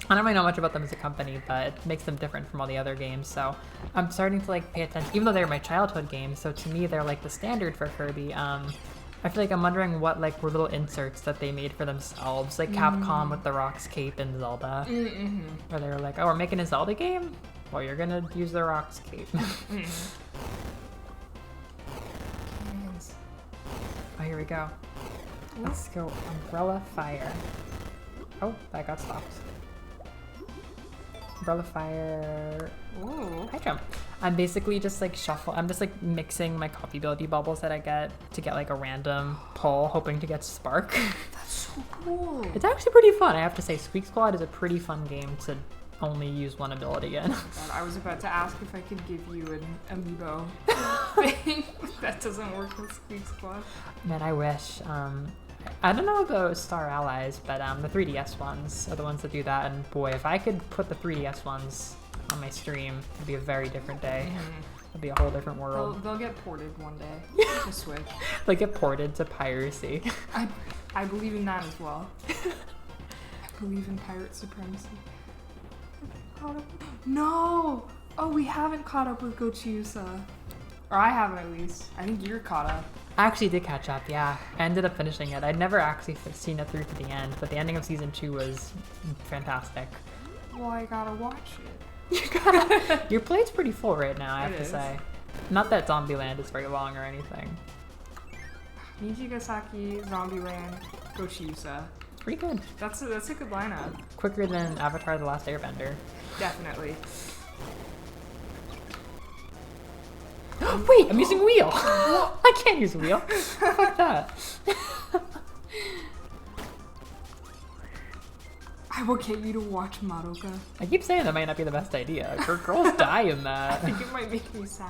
don't really know much about them as a company, but it makes them different from all the other games. So I'm starting to like pay attention, even though they're my childhood games. So to me, they're like the standard for Kirby. I feel like I'm wondering what like were little inserts that they made for themselves, like Capcom with the Rock's cape and Zelda, where they were like, "Oh, we're making a Zelda game. Well, you're gonna use the Rock's cape." Oh, here we go. Let's go Umbrella Fire. Oh, that got stopped. Umbrella Fire. Ooh. High jump. I'm basically just like I'm just like mixing my copy ability bubbles that I get to get like a random pull, hoping to get Spark. That's so cool. It's actually pretty fun, I have to say. Squeak Squad is a pretty fun game to only use one ability in. God, I was about to ask if I could give you an amiibo thing. That doesn't work with Squeak Squad. Man, I wish. I don't know the Star Allies, but the 3DS ones are the ones that do that. And boy, if I could put the 3DS ones on my stream, it'd be a very different day. It'd be a whole different world. They'll get ported one day to Switch. They get ported to piracy. I believe in that as well. I believe in pirate supremacy. No! Oh, we haven't caught up with Gochiusa. Or I haven't, at least. I think you're caught up. I actually did catch up, yeah. I ended up finishing it. I'd never actually seen it through to the end, but the ending of season 2 was fantastic. Well, I gotta watch it. Your plate's pretty full right now, I have to is. say. Not that Zombieland is very long or anything. Nijigasaki, Zombieland, Gochiusa. It's pretty good. That's a good lineup. Quicker than Avatar The Last Airbender. Definitely. Wait, I'm using wheel. I can't use wheel. Fuck that. I will get you to watch Madoka. I keep saying that might not be the best idea. Girls die in I that. think it might make me sad.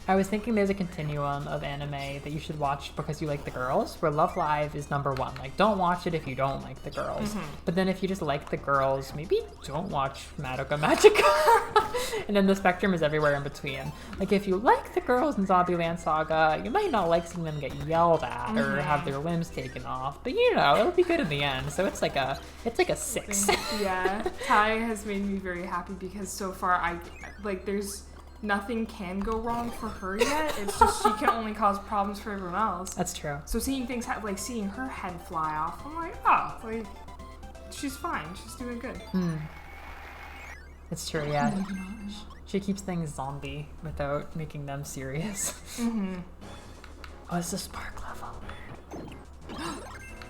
I was thinking there's a continuum of anime that you should watch because you like the girls, where Love Live is number 1. Like, don't watch it if you don't like the girls. But then if you just like the girls, maybe don't watch Madoka Magica. And then the spectrum is everywhere in between. Like, if you like the girls in Zombieland Saga, you might not like seeing them get yelled at or have their limbs taken off. But you know, it'll be good in the end. So it's like a 6. Yeah, Tai has made me very happy because so far there's nothing can go wrong for her yet. It's just she can only cause problems for everyone else. That's true. So seeing things like seeing her head fly off, I'm like, oh, like she's fine. She's doing good. It's true, yeah. She keeps things zombie without making them serious. Oh, it's a Spark level.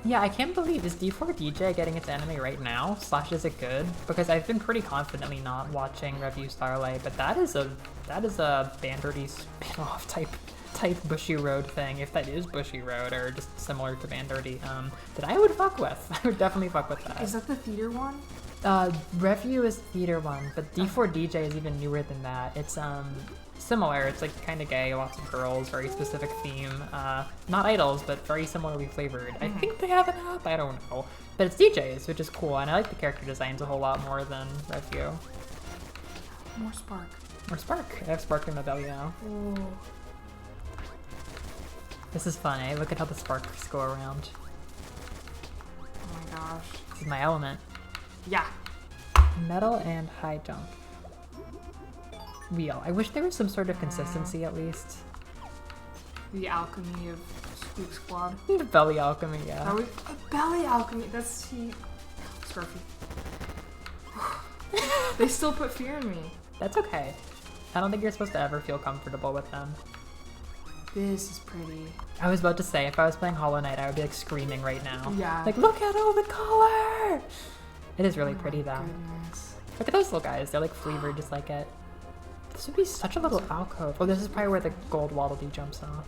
Yeah, I can't believe, is D4DJ getting its anime right now? / is it good? Because I've been pretty confidently not watching Review Starlight, but that is a Bandirty spin-off type Bushy Road thing, if that is Bushy Road or just similar to Bandirty, that I would fuck with. I would definitely fuck with that. Is that the theater one? Review is theater one, but D4DJ is even newer than that. It's similar. It's like kind of gay, lots of girls, very specific theme. Not idols, but very similarly flavored. I think they have an app. I don't know, but it's DJs, which is cool, and I like the character designs a whole lot more than Review. More Spark. More Spark. I have Spark in my belly now. Oh. This is fun, eh? Look at how the sparks go around. Oh my gosh. This is my element. Yeah. Metal and high jump. Wheel. I wish there was some sort of consistency at least. The alchemy of Squeak Squad. The belly alchemy, yeah. Belly alchemy. That's Scruffy. They still put fear in me. That's okay. I don't think you're supposed to ever feel comfortable with them. This is pretty. I was about to say, if I was playing Hollow Knight, I would be like screaming right now. Yeah. Like, look at all the color! It is really pretty though. Goodness. Look at those little guys. They're like flavored just like it. This would be such a little alcove. Oh, this is probably where the gold Waddle Dee jumps off.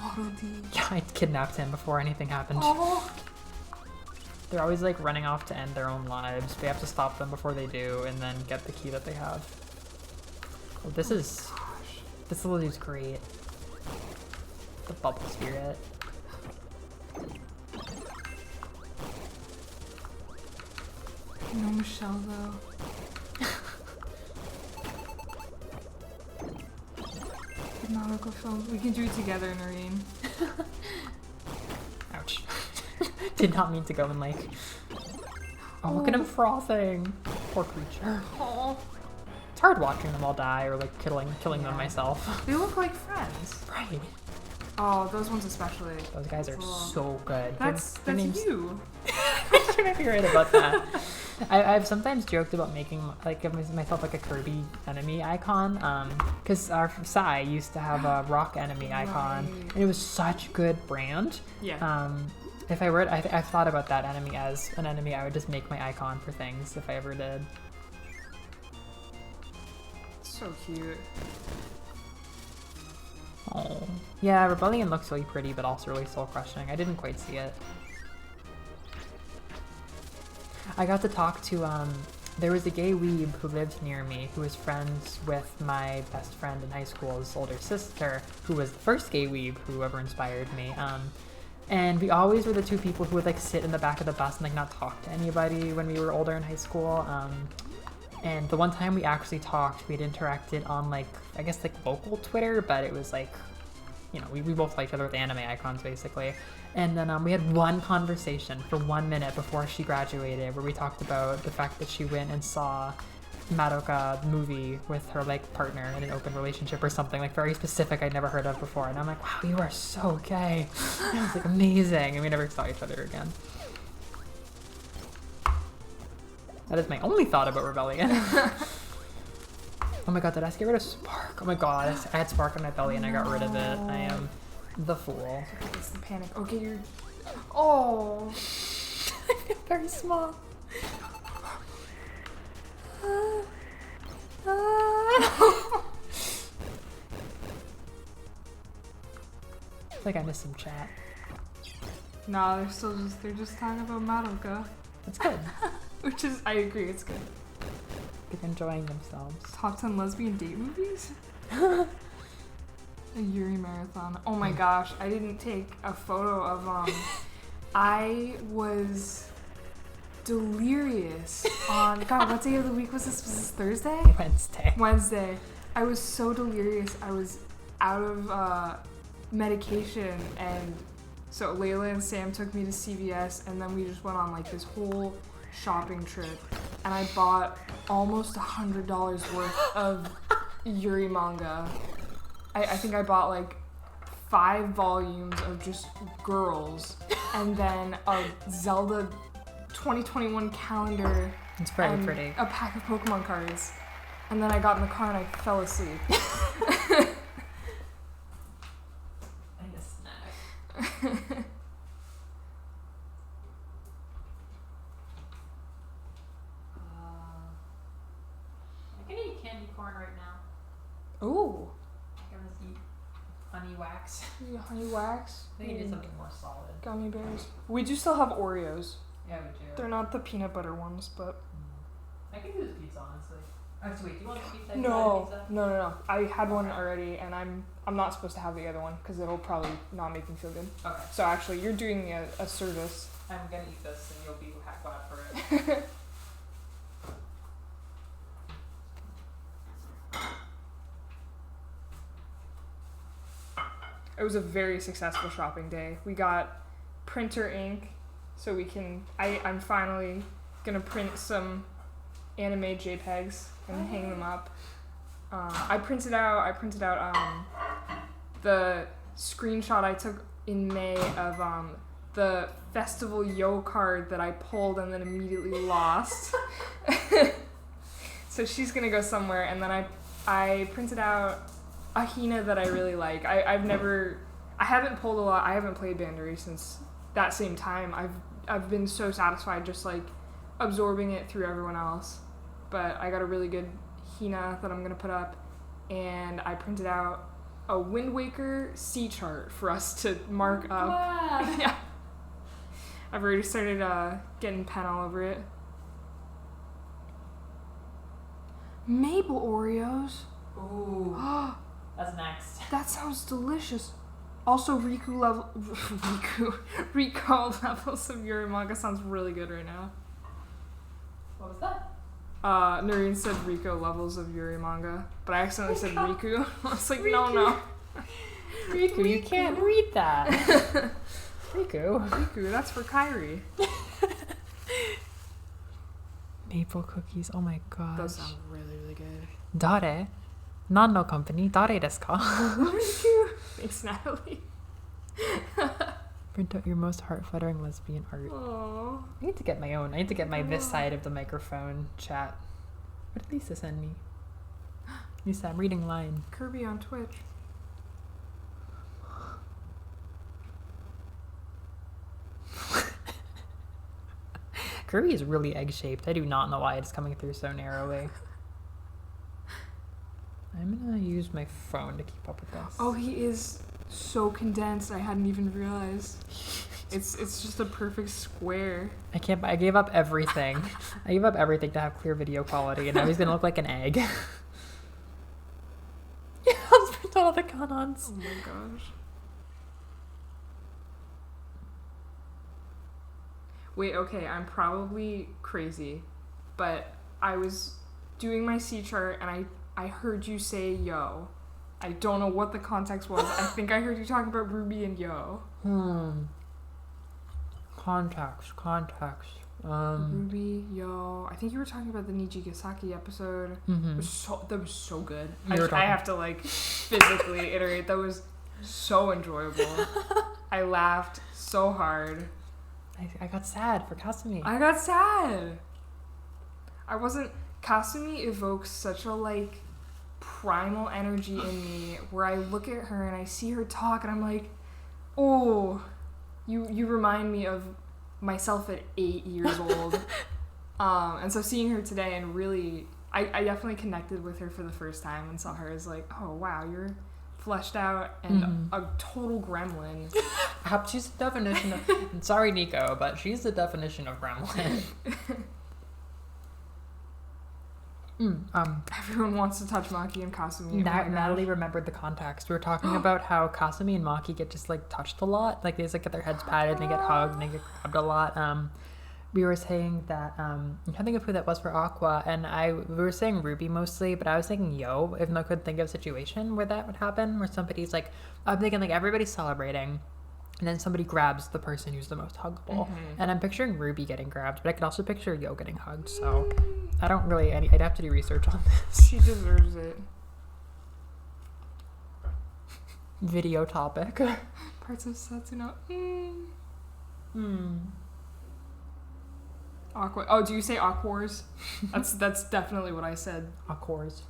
Waddle Dee. Yeah, I kidnapped him before anything happened. Oh. They're always like running off to end their own lives. We have to stop them before they do and then get the key that they have. Oh, this little dude's great. The bubble spirit. No Michelle though. Nautical films. We can do it together, Noreen. Ouch. Did not mean to go in like. Oh, look at him frothing. Poor creature. Oh. It's hard watching them all die or like killing them myself. They look like friends. Right. Oh, those ones especially. Those guys are so good. That's Their names... you. I might be right about that. I've sometimes joked about making like myself like a Kirby enemy icon, because our Sai used to have a rock enemy icon, and it was such good brand. Yeah. If I were, I've thought about that enemy as an enemy I would just make my icon for things if I ever did. So cute. Oh. Yeah, Rebellion looks really pretty, but also really soul-crushing. I didn't quite see it. I got to talk to, there was a gay weeb who lived near me who was friends with my best friend in high school's older sister, who was the first gay weeb who ever inspired me. And we always were the two people who would like sit in the back of the bus and like not talk to anybody when we were older in high school. And the one time we actually talked, we had interacted on like, I guess like local Twitter, but it was like, you know, we both liked each other with anime icons basically. And then we had one conversation for 1 minute before she graduated where we talked about the fact that she went and saw Madoka movie with her like partner in an open relationship or something like very specific I'd never heard of before. And I'm like, wow, you are so gay. And it was like amazing. And we never saw each other again. That is my only thought about Rebellion. Oh my god, did I just get rid of Spark? Oh my god, I had Spark in my belly and I got rid of it. I am the fool. It's the panic. Okay, you're... Oh! I feel very small. I think I missed some chat. Nah, they're just talking about Madoka. That's good. Which is, I agree, it's good. They're enjoying themselves. Top 10 lesbian date movies? A Yuri marathon. Oh my gosh, I didn't take a photo of, I was delirious on, God, what day of the week was this? Was this Thursday? Wednesday. I was so delirious. I was out of medication, and so Layla and Sam took me to CVS, and then we just went on like this whole shopping trip, and I bought almost $100 worth of Yuri manga. I think I bought like 5 volumes of just girls, and then a Zelda 2021 calendar. It's very pretty. A pack of Pokemon cards. And then I got in the car and I fell asleep. I need a snack. I can eat candy corn right now. Ooh. I can just eat honey wax. Honey wax. I think I need something more solid. Gummy bears. We do still have Oreos. Yeah, we do. They're not the peanut butter ones, but... I can do this pizza, honestly. Wait, do you want pizza? No. I had one already, and I'm not supposed to have the other one, because it'll probably not make me feel good. Okay. So actually, you're doing me a service. I'm gonna eat this, and you'll be glad for it. It was a very successful shopping day. We got printer ink, so we can... I'm finally gonna print some anime JPEGs and hang them up. I printed out the screenshot I took in May of the Festival Yo card that I pulled and then immediately lost. So she's gonna go somewhere, and then I printed out a Hina that I really like. I haven't pulled a lot. I haven't played Bandori since that same time. I've been so satisfied just like absorbing it through everyone else. But I got a really good Hina that I'm gonna put up, and I printed out a Wind Waker sea chart for us to mark up. Wow. Yeah. I've already started getting pen all over it. Maple Oreos. Ooh. That's next. That sounds delicious. Also, Rico levels of Yuri manga sounds really good right now. What was that? Noreen said Rico levels of Yuri manga, but I accidentally said Riku. I was like, no. Riku, you can't read that. Riku, that's for Kairi. Maple cookies, oh my gosh. Those sound really, really good. Dare? Nan no company? Dare desu ka? Riku. Thanks, Natalie. Print out your most heart-fluttering lesbian art. Aww. I need to get my own. I need to get my this side of the microphone chat. What did Lisa send me? Lisa, I'm reading line. Kirby on Twitch. Kirby is really egg-shaped. I do not know why it's coming through so narrowly. I'm gonna use my phone to keep up with this. Oh, he is so condensed. I hadn't even realized. It's just a perfect square. I gave up everything. I gave up everything to have clear video quality, and now he's gonna look like an egg. Yeah, let's print all the canons. Oh my gosh. Wait, okay, I'm probably crazy, but I was doing my C chart and I heard you say yo. I don't know what the context was. I think I heard you talking about Ruby and yo. Context. Ruby, yo. I think you were talking about the Nijigasaki episode. Mm-hmm. That was so good. I have to like physically iterate. That was so enjoyable. I laughed so hard. I got sad for Kasumi. I got sad. Kasumi evokes such a like primal energy in me where I look at her and I see her talk and I'm like, oh, you remind me of myself at 8 years old. And so seeing her today and really, I definitely connected with her for the first time and saw her as like, oh wow, you're fleshed out and a total gremlin. She's the definition of... Sorry, Nico, but she's the definition of gremlin. Everyone wants to touch Maki and Kasumi. Natalie remembered the context. We were talking about how Kasumi and Maki get just like touched a lot. Like they just like get their heads patted and they get hugged and they get grabbed a lot. We were saying that I'm trying to think of who that was for Aqua, and we were saying Ruby mostly, but I was thinking Yo, even though I couldn't think of a situation where that would happen, where somebody's like, I'm thinking like everybody's celebrating, and then somebody grabs the person who's the most huggable. And I'm picturing Ruby getting grabbed, but I could also picture Yo getting hugged, so I don't really, I'd have to do research on this. She deserves it. Video topic. Parts of Satsuno. Aqua. Oh, do you say Aquars? That's definitely what I said. Aquars.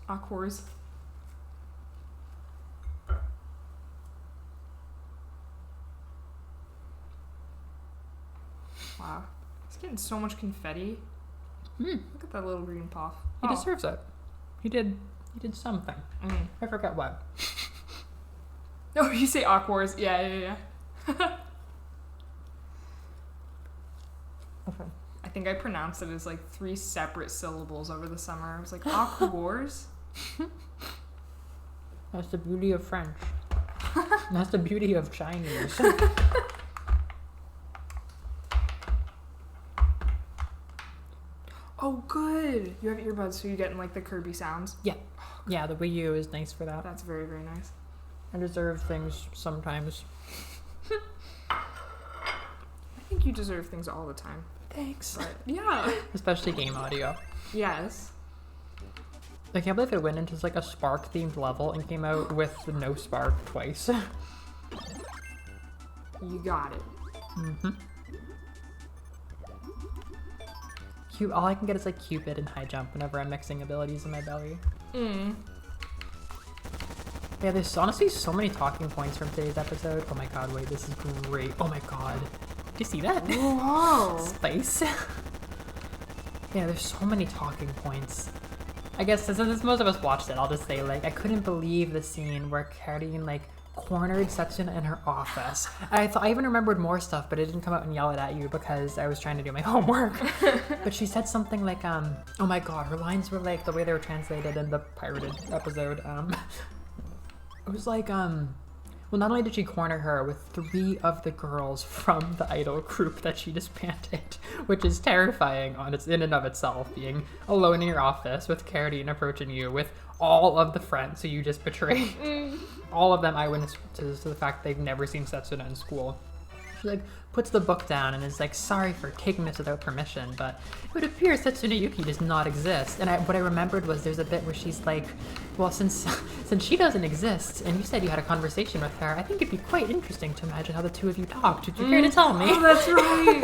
Wow. He's getting so much confetti. Look at that little green puff. He deserves it. He did something. I forget what. Oh, you say Aquars. Yeah. Okay. I think I pronounced it as like 3 separate syllables over the summer. I was like, Aquars? That's the beauty of French. That's the beauty of Chinese. Oh, good. You have earbuds, so you're getting like the Kirby sounds. Yeah. Yeah, the Wii U is nice for that. That's very, very nice. I deserve things sometimes. I think you deserve things all the time. Thanks. But, yeah. Especially game audio. Yes. I can't believe it went into like a Spark themed level and came out with no Spark twice. You got it. All I can get is like Cupid and high jump whenever I'm mixing abilities in my belly. Yeah, there's honestly so many talking points from today's episode. Oh my god, wait, this is great. Oh my god. Did you see that? Whoa! Spice. Yeah, there's so many talking points. I guess since most of us watched it, I'll just say, like, I couldn't believe the scene where Karin, like, cornered Setsuna in her office. I even remembered more stuff, but it didn't come out and yell it at you because I was trying to do my homework. But she said something like, oh my god, her lines were like, the way they were translated in the pirated episode, it was like, well, not only did she corner her with 3 of the girls from the idol group that she disbanded, which is terrifying in and of itself, being alone in your office with Karin approaching you with all of the friends who you just betrayed. All of them eyewitnesses to the fact they've never seen Setsuna in school. She like puts the book down and is like, sorry for taking this without permission, but it would appear Setsune Yuki does not exist. And what I remembered was there's a bit where she's like, well, since she doesn't exist, and you said you had a conversation with her, I think it'd be quite interesting to imagine how the two of you talked. Would you care to tell me? Oh, that's right.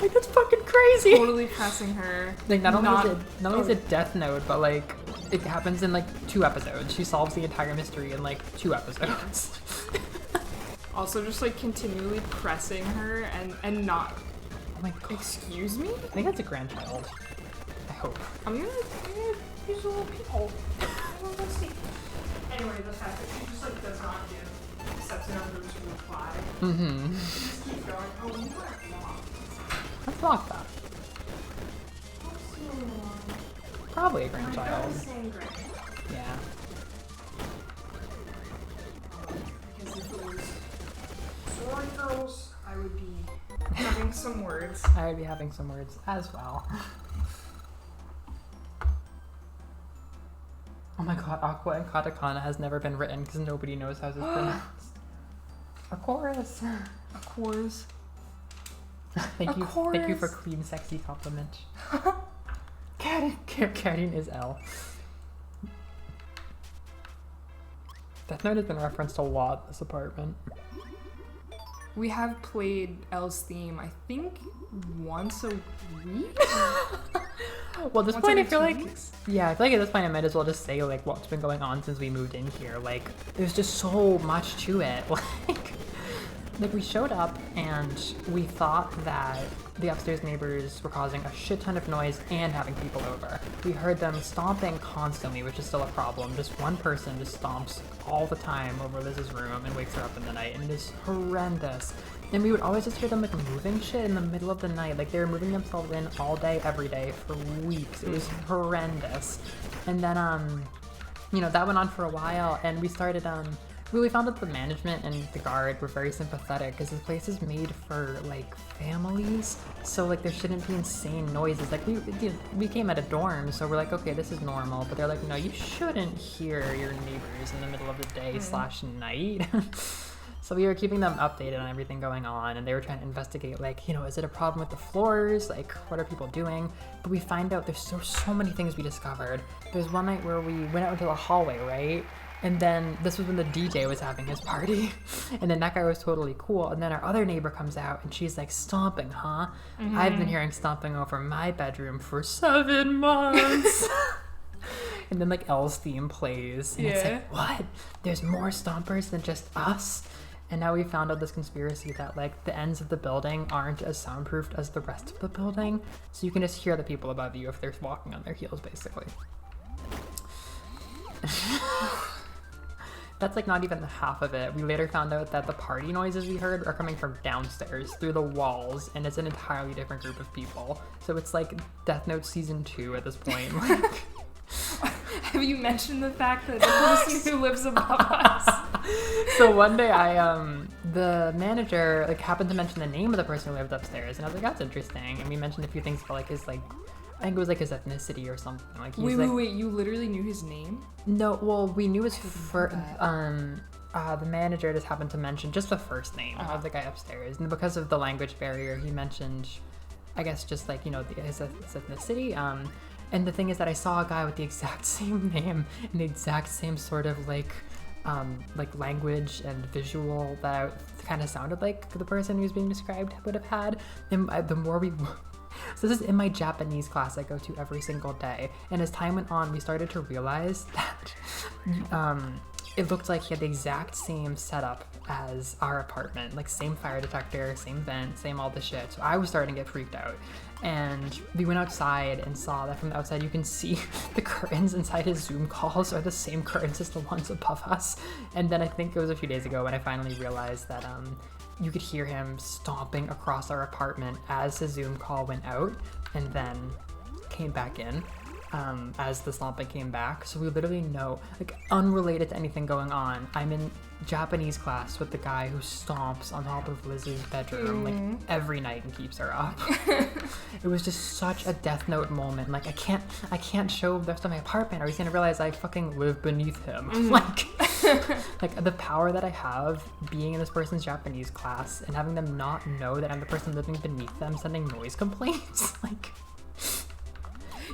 Like, that's fucking crazy. Totally pressing her. Like, not only is it Death Note, but like, it happens in like 2 episodes. She solves the entire mystery in like 2 episodes. Also, just like continually pressing her and not. Oh my god. Excuse me? I think that's a grandchild. I hope. I'm gonna use a little people. Let's see. Anyway, the fact that she just like does not give Setsuna room to reply. Mm-hmm. She just keeps going. Oh, we might lock. Let's lock that. Probably a grandchild. Yeah. Because if it was sorry girls, I would be having some words. I would be having some words as well. Oh my god, Aqua and Katakana has never been written because nobody knows how it's pronounced. A chorus. A chorus. Thank you for clean, sexy compliment. Karin is L. Death Note has been referenced a lot in this apartment. We have played L's theme, I think, once a week? Well, at this Once point, I every feel 2 like, weeks? yeah, I feel like at this point I might as well just say like what's been going on since we moved in here. Like, there's just so much to it. Like we showed up and we thought that the upstairs neighbors were causing a shit ton of noise and having people over. We heard them stomping constantly, which is still a problem. Just one person just stomps all the time over Liz's room and wakes her up in the night, and it is horrendous. And we would always just hear them like moving shit in the middle of the night. Like they were moving themselves in all day, every day for weeks. It was horrendous. And then, you know, that went on for a while, and we started, we found that the management and the guard were very sympathetic because this place is made for like families, so like there shouldn't be insane noises. Like we came at a dorm, so we're like, okay, this is normal, but they're like, no, you shouldn't hear your neighbors in the middle of the day / night. So we were keeping them updated on everything going on, and they were trying to investigate, like, you know, is it a problem with the floors? Like, what are people doing? But we find out there's so many things we discovered. There's one night where we went out into the hallway, right? And then this was when the DJ was having his party. And then that guy was totally cool. And then our other neighbor comes out and she's like, stomping, huh? Mm-hmm. I've been hearing stomping over my bedroom for 7 months. And then like L's theme plays. And it's like, what? There's more stompers than just us? And now we found out this conspiracy that like the ends of the building aren't as soundproofed as the rest of the building. So you can just hear the people above you if they're walking on their heels, basically. That's like not even the half of it. We later found out that the party noises we heard are coming from downstairs through the walls, and it's an entirely different group of people. So it's like Death Note season 2 at this point. Like, have you mentioned the fact that the person who lives above us? So one day the manager like happened to mention the name of the person who lived upstairs, and I was like, that's interesting. And we mentioned a few things about like his like, I think it was like his ethnicity or something. Like he's wait, you literally knew his name? No, well, we knew his the manager just happened to mention just the first name of the guy upstairs, and because of the language barrier, he mentioned, I guess, just like, you know, his ethnicity. And the thing is that I saw a guy with the exact same name and the exact same sort of like language and visual that kind of sounded like the person who was being described would have had. And the more we So this is in my Japanese class I go to every single day. And as time went on, we started to realize that it looked like he had the exact same setup as our apartment. Like same fire detector, same vent, same all the shit. So I was starting to get freaked out. And we went outside and saw that from the outside you can see the curtains inside his Zoom calls are the same curtains as the ones above us. And then I think it was a few days ago when I finally realized that you could hear him stomping across our apartment as his Zoom call went out and then came back in as the stomping came back. So we literally know, like unrelated to anything going on, I'm in Japanese class with the guy who stomps on top of Liz's bedroom like every night and keeps her up. It was just such a Death Note moment. Like I can't show the rest of my apartment or he's gonna realize I fucking live beneath him. Like Like, the power that I have being in this person's Japanese class and having them not know that I'm the person living beneath them sending noise complaints. Like,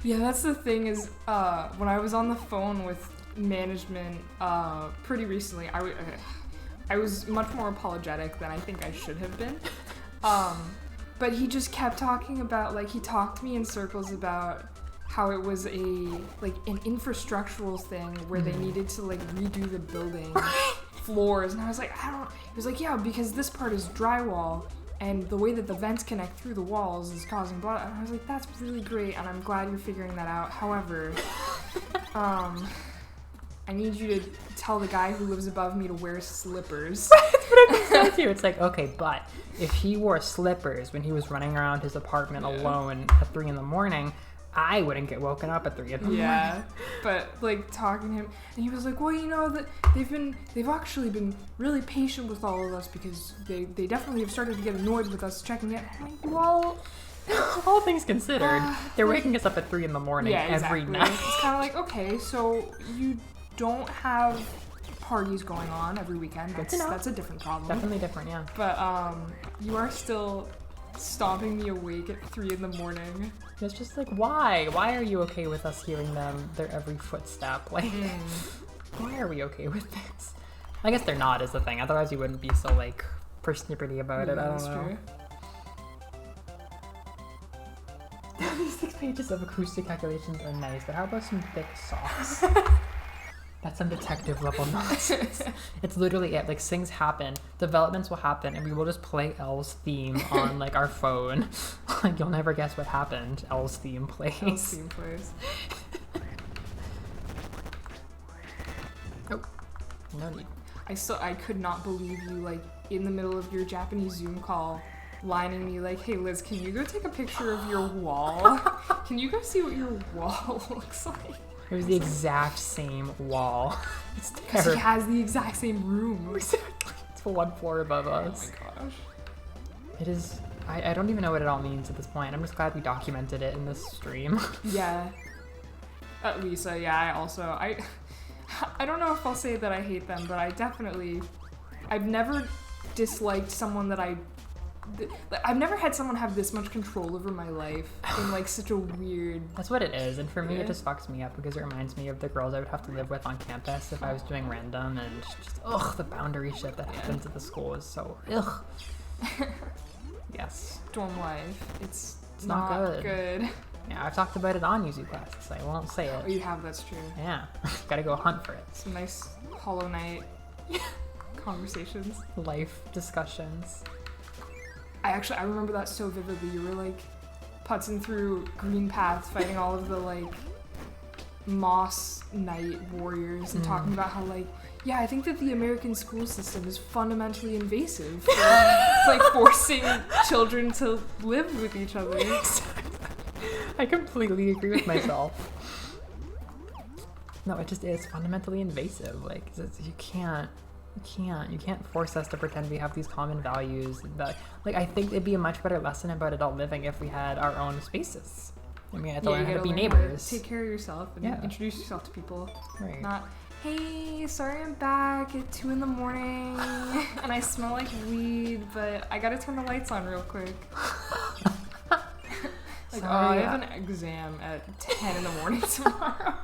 yeah, that's the thing is, when I was on the phone with management pretty recently, I was much more apologetic than I think I should have been. But he just kept talking about, like, he talked me in circles about how it was an infrastructural thing where they needed to, like, redo the building floors. And I was like, he was like, yeah, because this part is drywall and the way that the vents connect through the walls is causing blah. And I was like, that's really great, and I'm glad you're figuring that out. However, I need you to tell the guy who lives above me to wear slippers. That's what I'm saying to you. It's like, okay, but if he wore slippers when he was running around his apartment alone at 3 a.m, I wouldn't get woken up at 3 a.m. Yeah, but like talking to him, and he was like, well, you know, that they've actually been really patient with all of us because they definitely have started to get annoyed with us checking it. I'm like, well, all things considered, they're waking us up at 3 a.m. every night. It's kind of like, okay, so you don't have parties going on every weekend. That's a different problem. Definitely different, yeah. But you are still stomping me awake at 3 a.m. It's just like, why? Why are you okay with us hearing their every footstep? Like, why are we okay with this? I guess they're not is the thing. Otherwise, you wouldn't be so, like, persnippety about it. I don't know. These 6 pages of acoustic calculations are nice, but how about some thick socks? That's some detective level nonsense. It's literally it. Like, things happen, developments will happen, and we will just play Elle's theme on, like, our phone. Like, you'll never guess what happened. Elle's theme plays. Elle's theme plays. Oh, no need. I could not believe you, like, in the middle of your Japanese Zoom call, lining me like, hey Liz, can you go take a picture of your wall? Can you go see what your wall looks like? It was the exact same wall. It's terrible. Because he has the exact same room. Exactly. It's 1 floor above us. Oh my gosh. It is... I don't even know what it all means at this point. I'm just glad we documented it in this stream. Yeah. Lisa, yeah, I don't know if I'll say that I hate them, but I've never disliked someone that I've never had someone have this much control over my life in, like, such a weird... That's what it is, and for me it just fucks me up because it reminds me of the girls I would have to live with on campus if I was doing random, and just, the boundary shit that happens at the school is so, Yes. Dorm life. It's not good. Yeah, I've talked about it on UZ classes, so I won't say it. Oh, you have, that's true. Yeah. Gotta go hunt for it. Some nice Hollow Knight conversations. Life discussions. I remember that so vividly. You were, like, putzing through green paths, fighting all of the, like, Moss Knight warriors, and talking about how, like, yeah, I think that the American school system is fundamentally invasive for, like, forcing children to live with each other. I completely agree with myself. No, it just is fundamentally invasive. Like, you can't force us to pretend we have these common values. That, like, I think it'd be a much better lesson about adult living if we had our own spaces. I mean, I thought we had to be neighbors. Take care of yourself and introduce yourself to people. Right. Not, hey, sorry I'm back at 2 a.m. and I smell like weed, but I gotta turn the lights on real quick. Like, I have an exam at 10 a.m. tomorrow.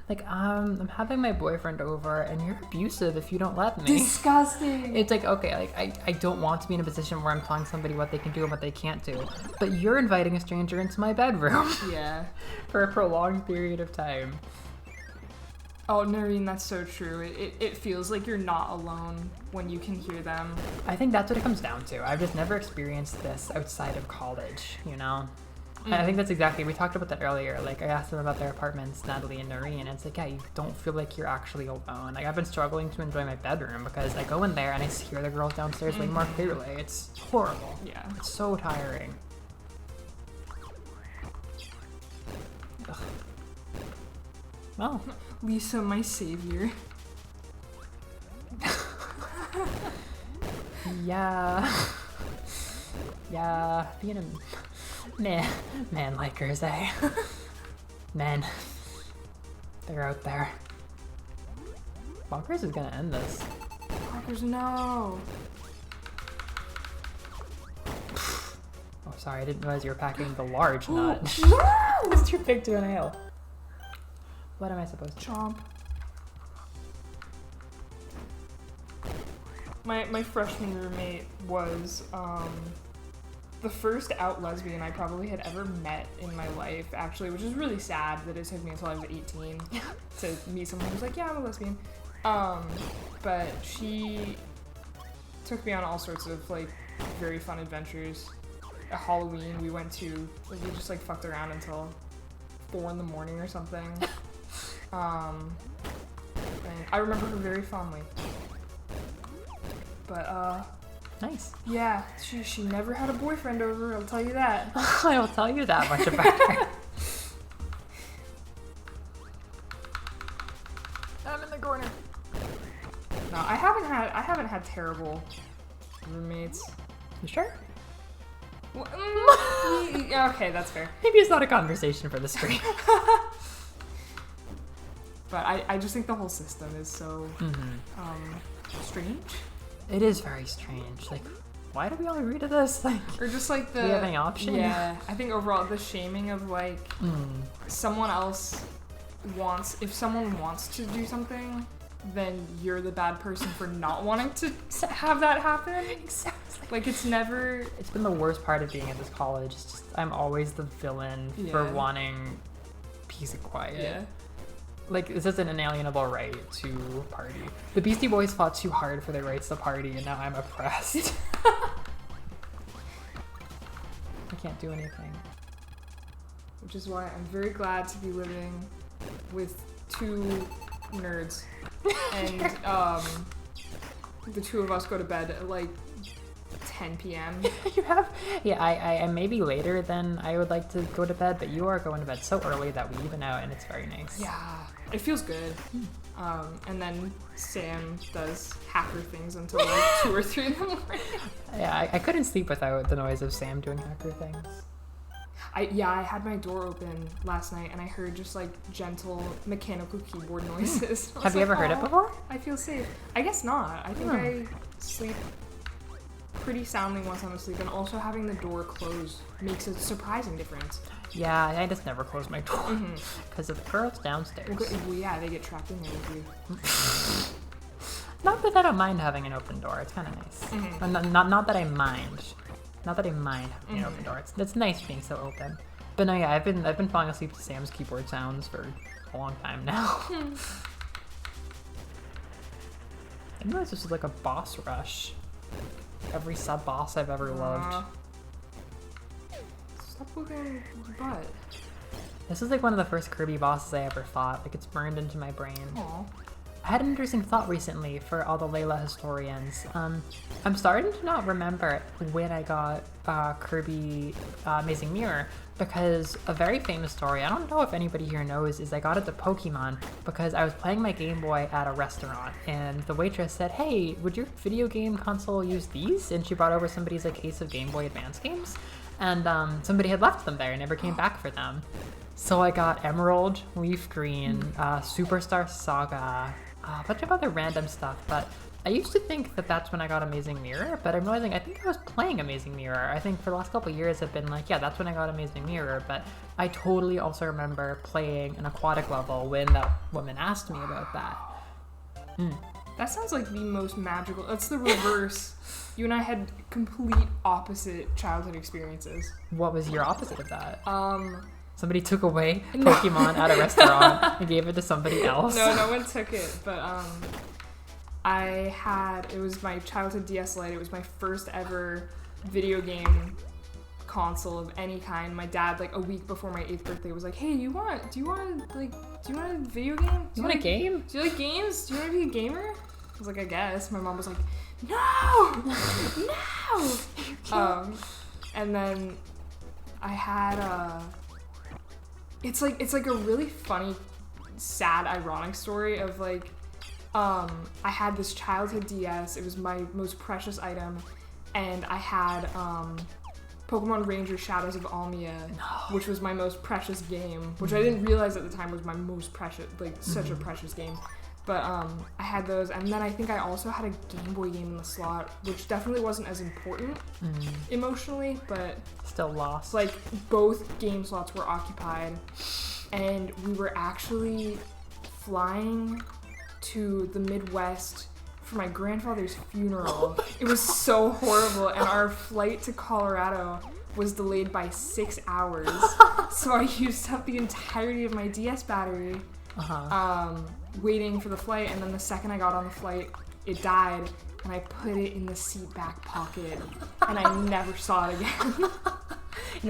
Like, I'm having my boyfriend over, and you're abusive if you don't let me. Disgusting. It's like, okay, like, I don't want to be in a position where I'm telling somebody what they can do and what they can't do, but you're inviting a stranger into my bedroom. Yeah. For a prolonged period of time. Oh, Noreen, that's so true. It feels like you're not alone when you can hear them. I think that's what it comes down to. I've just never experienced this outside of college, you know? I think that's exactly, we talked about that earlier. Like, I asked them about their apartments, Natalie and Noreen, and it's like, yeah, you don't feel like you're actually alone. Like, I've been struggling to enjoy my bedroom because I go in there and I hear the girls downstairs way more clearly. It's horrible. Yeah. It's so tiring. Ugh. Well. Lisa, my savior. Yeah. Yeah, being a man likers, eh? Men. They're out there. Bonkers is gonna end this. Bonkers, no. Oh, sorry, I didn't realize you were packing the large nut. No! It's too big to inhale. What am I supposed to? Chomp. My freshman roommate was the first out lesbian I probably had ever met in my life, actually, which is really sad that it took me until I was 18 to meet someone who was like, yeah, I'm a lesbian. But she took me on all sorts of like very fun adventures. At Halloween, we just like fucked around until 4 a.m. or something. And I remember her very fondly. But nice. Yeah, she never had a boyfriend over, I'll tell you that. I will tell you that much about her. I'm in the corner. No, I haven't had terrible roommates. You sure? Well, okay, that's fair. Maybe it's not a conversation for the stream. But I just think the whole system is so strange. It is very strange. Like, why do we all agree to this? Like, or just like the. Do we have any option? Yeah, I think overall the shaming of like someone else if someone wants to do something, then you're the bad person for not wanting to have that happen. Exactly. Like it's never. It's been the worst part of being at this college. It's just I'm always the villain for wanting peace and quiet. Yeah. Like, this is an inalienable right to party. The Beastie Boys fought too hard for their rights to party, and now I'm oppressed. I can't do anything. Which is why I'm very glad to be living with 2 nerds. And the 2 of us go to bed at like 10 p.m. You have? Yeah, I maybe later than I would like to go to bed, but you are going to bed so early that we even out, and it's very nice. Yeah, it feels good. And then Sam does hacker things until like 2 or 3 in the morning. Yeah, I couldn't sleep without the noise of Sam doing hacker things. I had my door open last night and I heard just like gentle mechanical keyboard noises. Have you ever heard it before? I feel safe. I guess not. I think I sleep pretty soundly once I'm asleep, and also having the door closed makes a surprising difference. Yeah, I just never close my door because of the girls downstairs. Well, yeah, they get trapped in there with you. Not that I don't mind having an open door. It's kind of nice. Not that I mind. Not that I mind having an open door. It's nice being so open. But no, yeah, I've been falling asleep to Sam's keyboard sounds for a long time now. I didn't realize this was like a boss rush. Every sub boss I've ever loved. Stop moving your butt. This is like one of the first Kirby bosses I ever fought. Like, it's burned into my brain. Aww. I had an interesting thought recently for all the Layla historians. I'm starting to not remember when I got Kirby Amazing Mirror, because a very famous story, I don't know if anybody here knows, is I got it to Pokemon because I was playing my Game Boy at a restaurant, and the waitress said, hey, would your video game console use these? And she brought over somebody's like case of Game Boy Advance games, and somebody had left them there and never came back for them. So I got Emerald, Leaf Green, Superstar Saga, a bunch of other random stuff, but I used to think that that's when I got Amazing Mirror, but I'm realizing I think I was playing Amazing Mirror. I think for the last couple of years I've been like, yeah, that's when I got Amazing Mirror, but I totally also remember playing an aquatic level when that woman asked me about that. That sounds like the most magical. That's the reverse. You and I had complete opposite childhood experiences. What was your opposite of that? Somebody took away Pokemon at a restaurant and gave it to somebody else. No one took it, but it was my childhood DS Lite. It was my first ever video game console of any kind. My dad, like a week before my 8th birthday, was like, hey, do you want a video game? Do you want a game? Do you like games? Do you want to be a gamer? I was like, I guess. My mom was like, no! And then I had it's like a really funny, sad, ironic story of like, I had this childhood DS. It was my most precious item, and I had Pokemon Ranger Shadows of Almia, which was my most precious game, which I didn't realize at the time was my most precious, like such a precious game. But I had those, and then I think I also had a Game Boy game in the slot, which definitely wasn't as important emotionally, but still lost. Like, both game slots were occupied, and we were actually flying to the Midwest for my grandfather's funeral. It was so horrible, and our flight to Colorado was delayed by 6 hours. So I used up the entirety of my DS battery waiting for the flight, and then the second I got on the flight, it died, and I put it in the seat back pocket, and I never saw it again.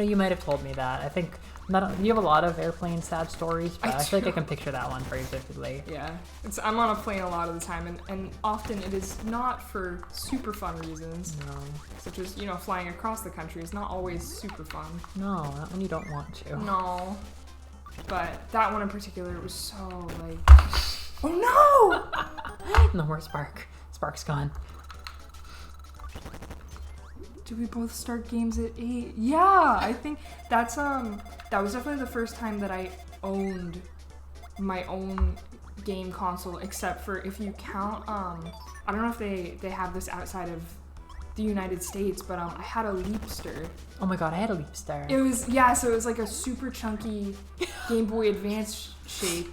You might have told me that. I think you have a lot of airplane sad stories, but I feel like I can picture that one very vividly. Yeah, I'm on a plane a lot of the time, and often it is not for super fun reasons. No. Such as, flying across the country is not always super fun. No, not when you don't want to. No. But that one in particular, it was so like, oh no! No more Spark. Spark's gone. Did we both start games at 8? Yeah, I think that was definitely the first time that I owned my own game console, except for if you count, I don't know if they have this outside of the United States, but I had a Leapster. Oh my god, I had a Leapster. So it was like a super chunky Game Boy Advance shape,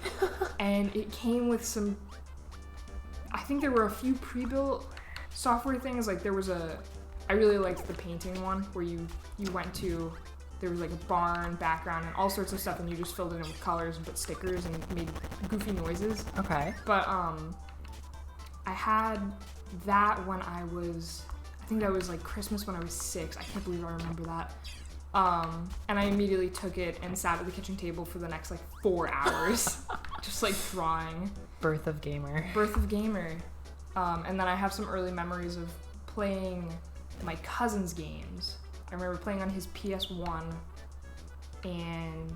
and it came with some, I think there were a few pre-built software things, like I really liked the painting one where you went to, there was like a barn background and all sorts of stuff, and you just filled it in with colors and put stickers and made goofy noises. Okay. But I had that when I think that was like Christmas when I was 6. I can't believe I remember that. And I immediately took it and sat at the kitchen table for the next like 4 hours, just like drawing. Birth of Gamer. And then I have some early memories of playing my cousin's games. I remember playing on his PS1, and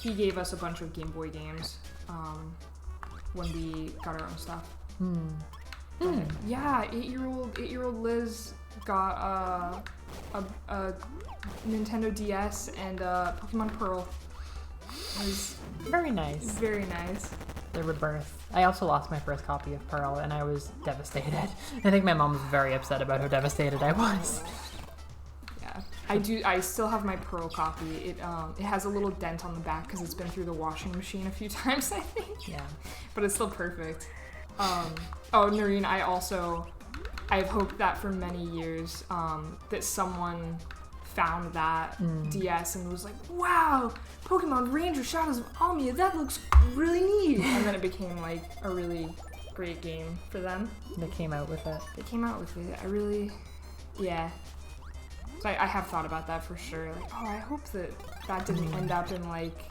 he gave us a bunch of Game Boy games when we got our own stuff. Yeah, 8-year-old Liz got a Nintendo DS and Pokemon Pearl. It was very nice. Very nice. The rebirth. I also lost my first copy of Pearl, and I was devastated. I think my mom was very upset about how devastated I was. Yeah, I still have my Pearl copy. It has a little dent on the back because it's been through the washing machine a few times, I think. Yeah. But it's still perfect. Noreen, I've hoped that for many years, that someone found that DS and was like, wow, Pokemon Ranger Shadows of Almia, that looks really neat. And then it became like a really great game for them. They came out with it. Yeah. So I have thought about that for sure. Like, I hope that didn't end up in like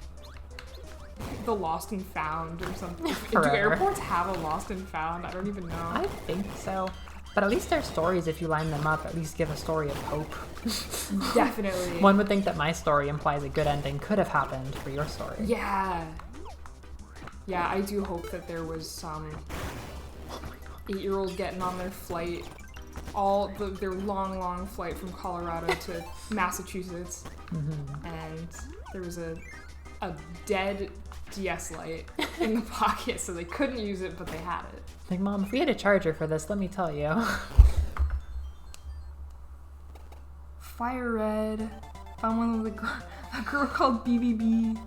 the Lost and Found or something. Do airports have a Lost and Found? I don't even know. I think so. But at least their stories, if you line them up, at least give a story of hope. Definitely. One would think that my story implies a good ending could have happened for your story. Yeah. Yeah, I do hope that there was some 8-year-old getting on their flight, their long flight from Colorado to Massachusetts, and there was a dead DS Lite in the pocket, so they couldn't use it, but they had it. Like, Mom, if we had a charger for this, let me tell you. Fire Red. Found one with a girl called BBB.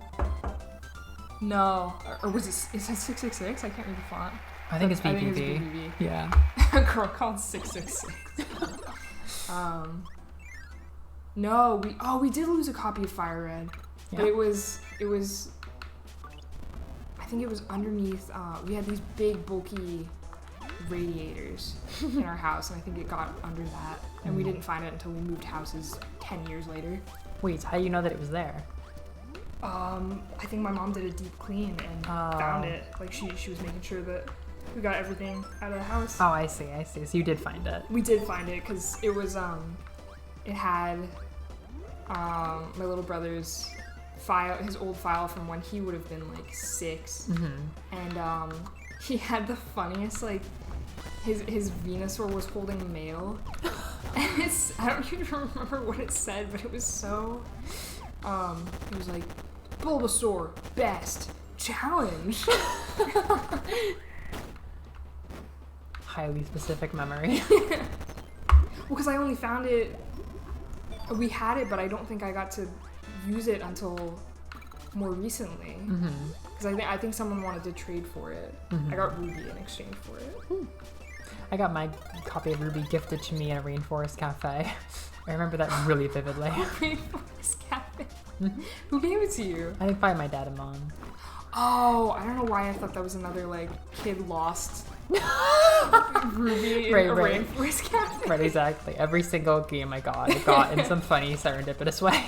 No. Or was it, is that 666? I can't read the font. I think it's BBB. I think it's BBB. Yeah. A girl called 666. No, we did lose a copy of Fire Red. Yeah. But it was I think it was underneath, we had these big bulky radiators in our house, and I think it got under that, and we didn't find it until we moved houses 10 years later. Wait, how do you know that it was there? I think my mom did a deep clean and found it. Like, she was making sure that we got everything out of the house. Oh, I see. So you did find it. We did find it, because it was, it had my little brother's file, his old file from when he would have been like 6, and he had the funniest, like, his Venusaur was holding mail, and I don't even remember what it said, but it was so, it was like, Bulbasaur, best, challenge. highly specific memory. Because I only found it, we had it, but I don't think I got to use it until more recently. Because I think someone wanted to trade for it. I got Ruby in exchange for it. I got my copy of Ruby gifted to me in a Rainforest Cafe. I remember that really vividly. Rainforest Cafe? Who gave it to you? I think probably my dad and mom. Oh, I don't know why I thought that was another, like, kid lost Ruby in a Rainforest Cafe. Right, exactly. Every single game I got in some funny serendipitous way.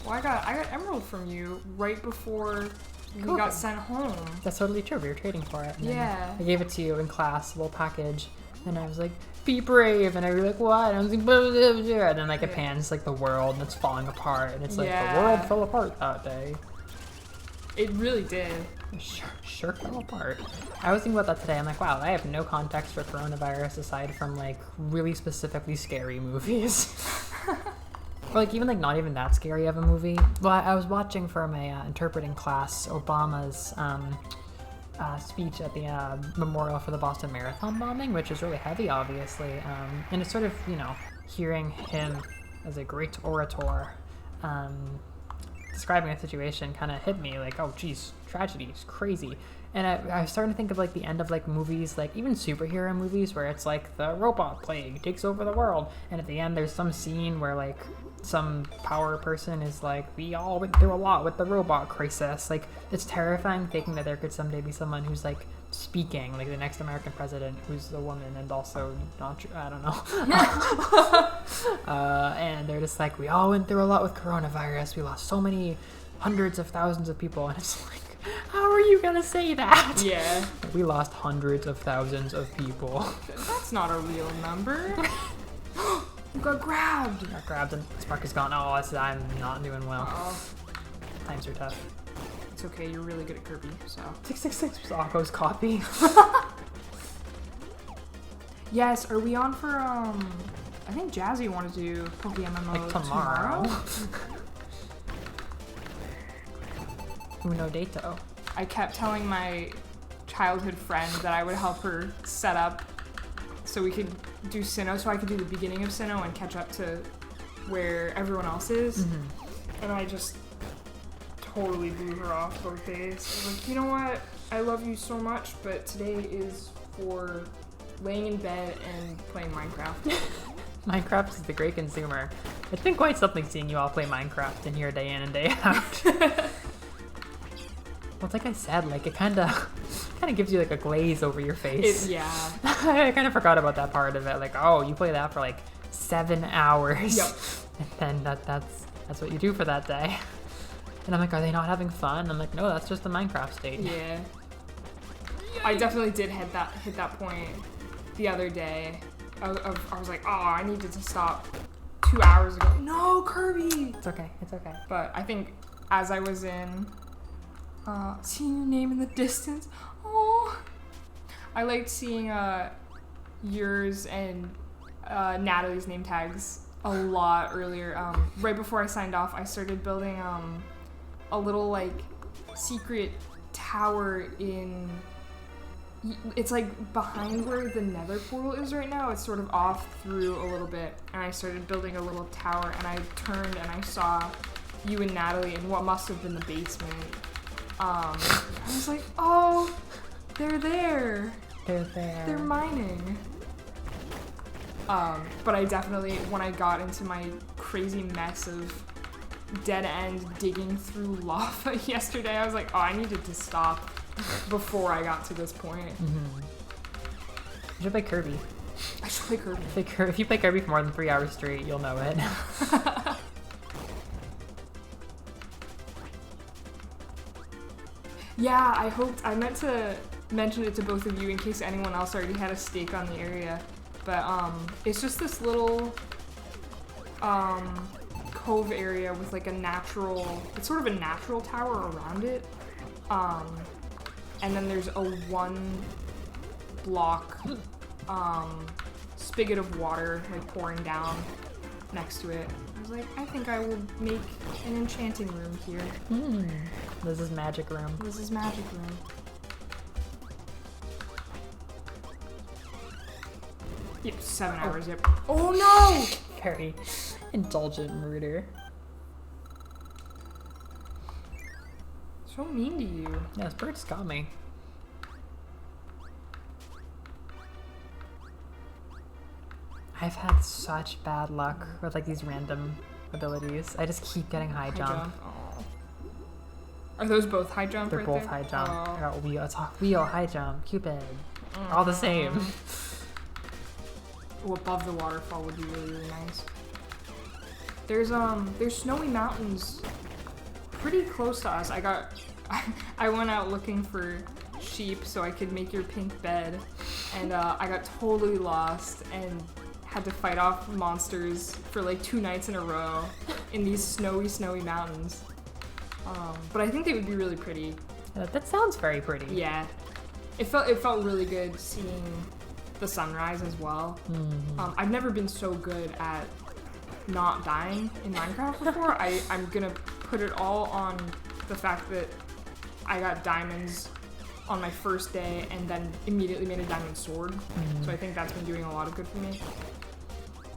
Well, I got Emerald from you right before we got sent home. That's totally true. We were trading for it. Yeah. I gave it to you in class, a little package, and I was like, "Be brave," and I was like, "What?" And I was like, blah, blah, blah. And then like it pans like the world, and it's falling apart, and it's like the world fell apart that day. It really did. Sure fell apart. I was thinking about that today. I'm like, wow, I have no context for coronavirus aside from like really specifically scary movies. Or like even like not even that scary of a movie. Well, I was watching for my interpreting class Obama's speech at the memorial for the Boston Marathon bombing, which is really heavy, obviously. And it's sort of, you know, hearing him as a great orator describing a situation kind of hit me like, oh geez, tragedy is crazy. And I was starting to think of like the end of like movies, like even superhero movies where it's like the robot plague takes over the world, and at the end there's some scene where like some power person is like, we all went through a lot with the robot crisis. Like it's terrifying thinking that there could someday be someone who's like speaking, like the next American president who's a woman and also not true, I don't know. And they're just like, we all went through a lot with coronavirus, we lost so many hundreds of thousands of people, and it's like, how are you gonna say that? Yeah. We lost hundreds of thousands of people. That's not a real number. You got grabbed. Got grabbed and Spark is gone. Oh, I'm not doing well. Times are tough. It's okay, you're really good at Kirby, so. 666 was Akko's copy. Yes, are we on for, I think Jazzy wanted to do PokeMMO like tomorrow. Uno dato. I kept telling my childhood friend that I would help her set up so we could do Sinnoh, so I could do the beginning of Sinnoh and catch up to where everyone else is. And I just totally blew her off both days. I was like, you know what? I love you so much, but today is for laying in bed and playing Minecraft. Minecraft is the great consumer. It's been quite something seeing you all play Minecraft in here day in and day out. Well, it's like I said, like it kind of gives you like a glaze over your face. Yeah. I kind of forgot about that part of it. Like, oh, you play that for like 7 hours. Yep. And then that's what you do for that day. And I'm like, are they not having fun? I'm like, no, that's just the Minecraft state. Yeah. I definitely did hit that point the other day. I was like, oh, I needed to stop 2 hours ago. No, Kirby. It's okay. It's okay. But I think as I was in. Seeing your name in the distance. Oh, I liked seeing yours and Natalie's name tags a lot earlier. Right before I signed off, I started building a little like secret tower in. It's like behind where the Nether portal is right now. It's sort of off through a little bit, and I started building a little tower. And I turned and I saw you and Natalie in what must have been the basement. I was like, oh, they're there. They're there. They're mining. But I definitely, when I got into my crazy mess of dead end digging through lava yesterday, I was like, oh, I needed to stop before I got to this point. You should play Kirby. I should play Kirby. If you play Kirby for more than 3 hours straight, you'll know it. Yeah, I meant to mention it to both of you in case anyone else already had a stake on the area. But it's just this little cove area with like it's sort of a natural tower around it. And then there's a 1 block spigot of water like pouring down next to it. I was like, I think I will make an enchanting room here. This is magic room. This is magic room. Yep, 7 hours, yep. Oh no! Very indulgent murder. So mean to you. Yeah, this bird's got me. I've had such bad luck with like these random abilities. I just keep getting high jump. Oh. Are those both high jump? They're right both there? high jump. Oh. I got wheel, it's wheel, high jump, Cupid. All the same. Oh, above the waterfall would be really, really nice. There's snowy mountains pretty close to us. I went out looking for sheep so I could make your pink bed, and I got totally lost and had to fight off monsters for like 2 nights in a row in these snowy mountains. But I think they would be really pretty. That sounds very pretty. Yeah, it felt really good seeing the sunrise as well. Mm-hmm. I've never been so good at not dying in Minecraft before. I'm gonna put it all on the fact that I got diamonds on my first day and then immediately made a diamond sword. Mm-hmm. So I think that's been doing a lot of good for me.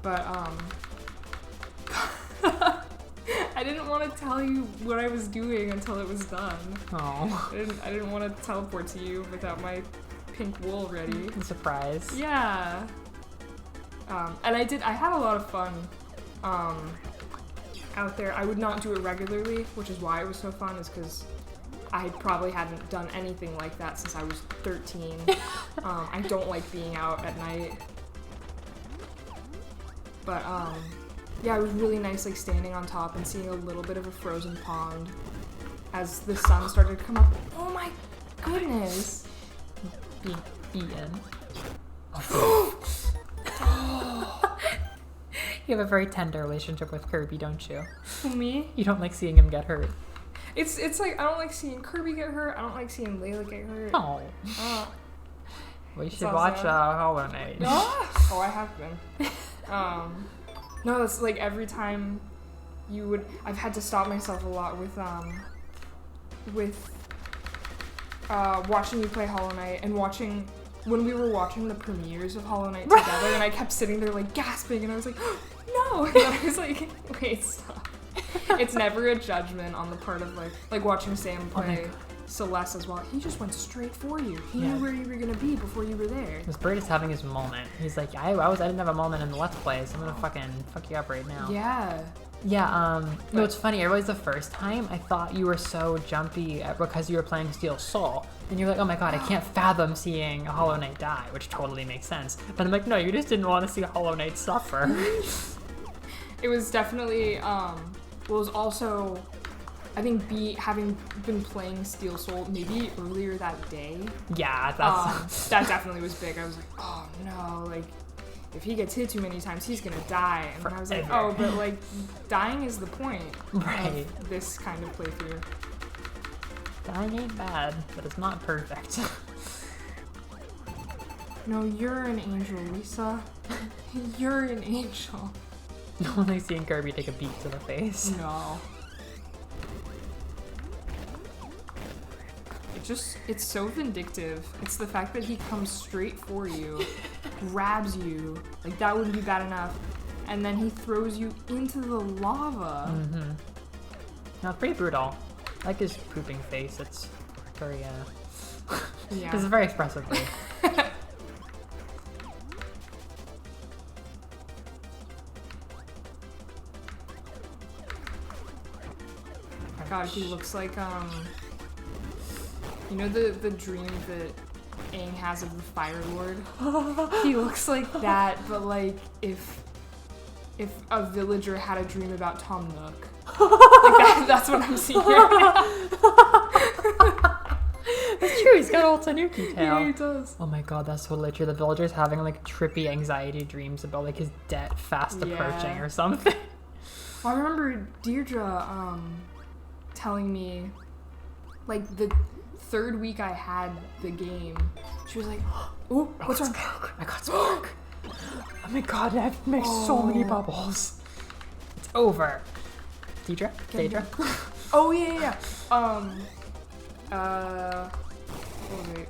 But I didn't want to tell you what I was doing until it was done. Oh. I didn't want to teleport to you without my pink wool ready. Surprise. Yeah. And I had a lot of fun out there. I would not do it regularly, which is why it was so fun, is because I probably hadn't done anything like that since I was 13. I don't like being out at night. But yeah, it was really nice like standing on top and seeing a little bit of a frozen pond as the sun started to come up. Oh my goodness. Being eaten. You have a very tender relationship with Kirby, don't you? Me? You don't like seeing him get hurt. It's like I don't like seeing Kirby get hurt. I don't like seeing Layla get hurt. Oh. We should watch Hollow Knight. Oh, I have been. No, that's like every time you would. I've had to stop myself a lot with watching you play Hollow Knight and watching when we were watching the premieres of Hollow Knight together, and I kept sitting there like gasping, and I was like, no, and then I was like, wait, stop. It's never a judgment on the part of like watching Sam play Celeste as well. He just went straight for you. He knew where you were gonna be before you were there. This bird is having his moment. He's like, I didn't have a moment in the Let's Play, so I'm gonna fucking fuck you up right now. Yeah. Yeah, no, it's funny. I realized the first time I thought you were so jumpy because you were playing Steel Soul. And you're like, oh my god, I can't fathom seeing a Hollow Knight die, which totally makes sense. But I'm like, no, you just didn't want to see Hollow Knight suffer. It was definitely, it was also, I think having been playing Steel Soul maybe earlier that day. Yeah, that definitely was big. I was like, oh no, like, if he gets hit too many times, he's gonna die. And I was like, oh, but like, dying is the point of this kind of playthrough. Dying ain't bad, but it's not perfect. No, you're an angel, Lisa. You're an angel. No one likes seeing Kirby take a beat to the face. No. It's so vindictive. It's the fact that he comes straight for you, grabs you, like that wouldn't be bad enough, and then he throws you into the lava. Mm-hmm. No, it's pretty brutal. I like his pooping face. It's very, yeah. It's very expressive. God, he looks like, you know the dream that Aang has of the Fire Lord? He looks like that, but like if a villager had a dream about Tom Nook. Like that's what I'm seeing right now. That's true, he's got a little Tanuki tail. Yeah, he does. Oh my god, that's totally true. The villager's having like trippy anxiety dreams about like his death fast approaching or something. Well, I remember Deirdre telling me, like the 3rd week I had the game, she was like, "Oh, what's wrong? I got smoke. Oh my god, I've made so many bubbles. It's over." Deidre? Oh yeah. What was it?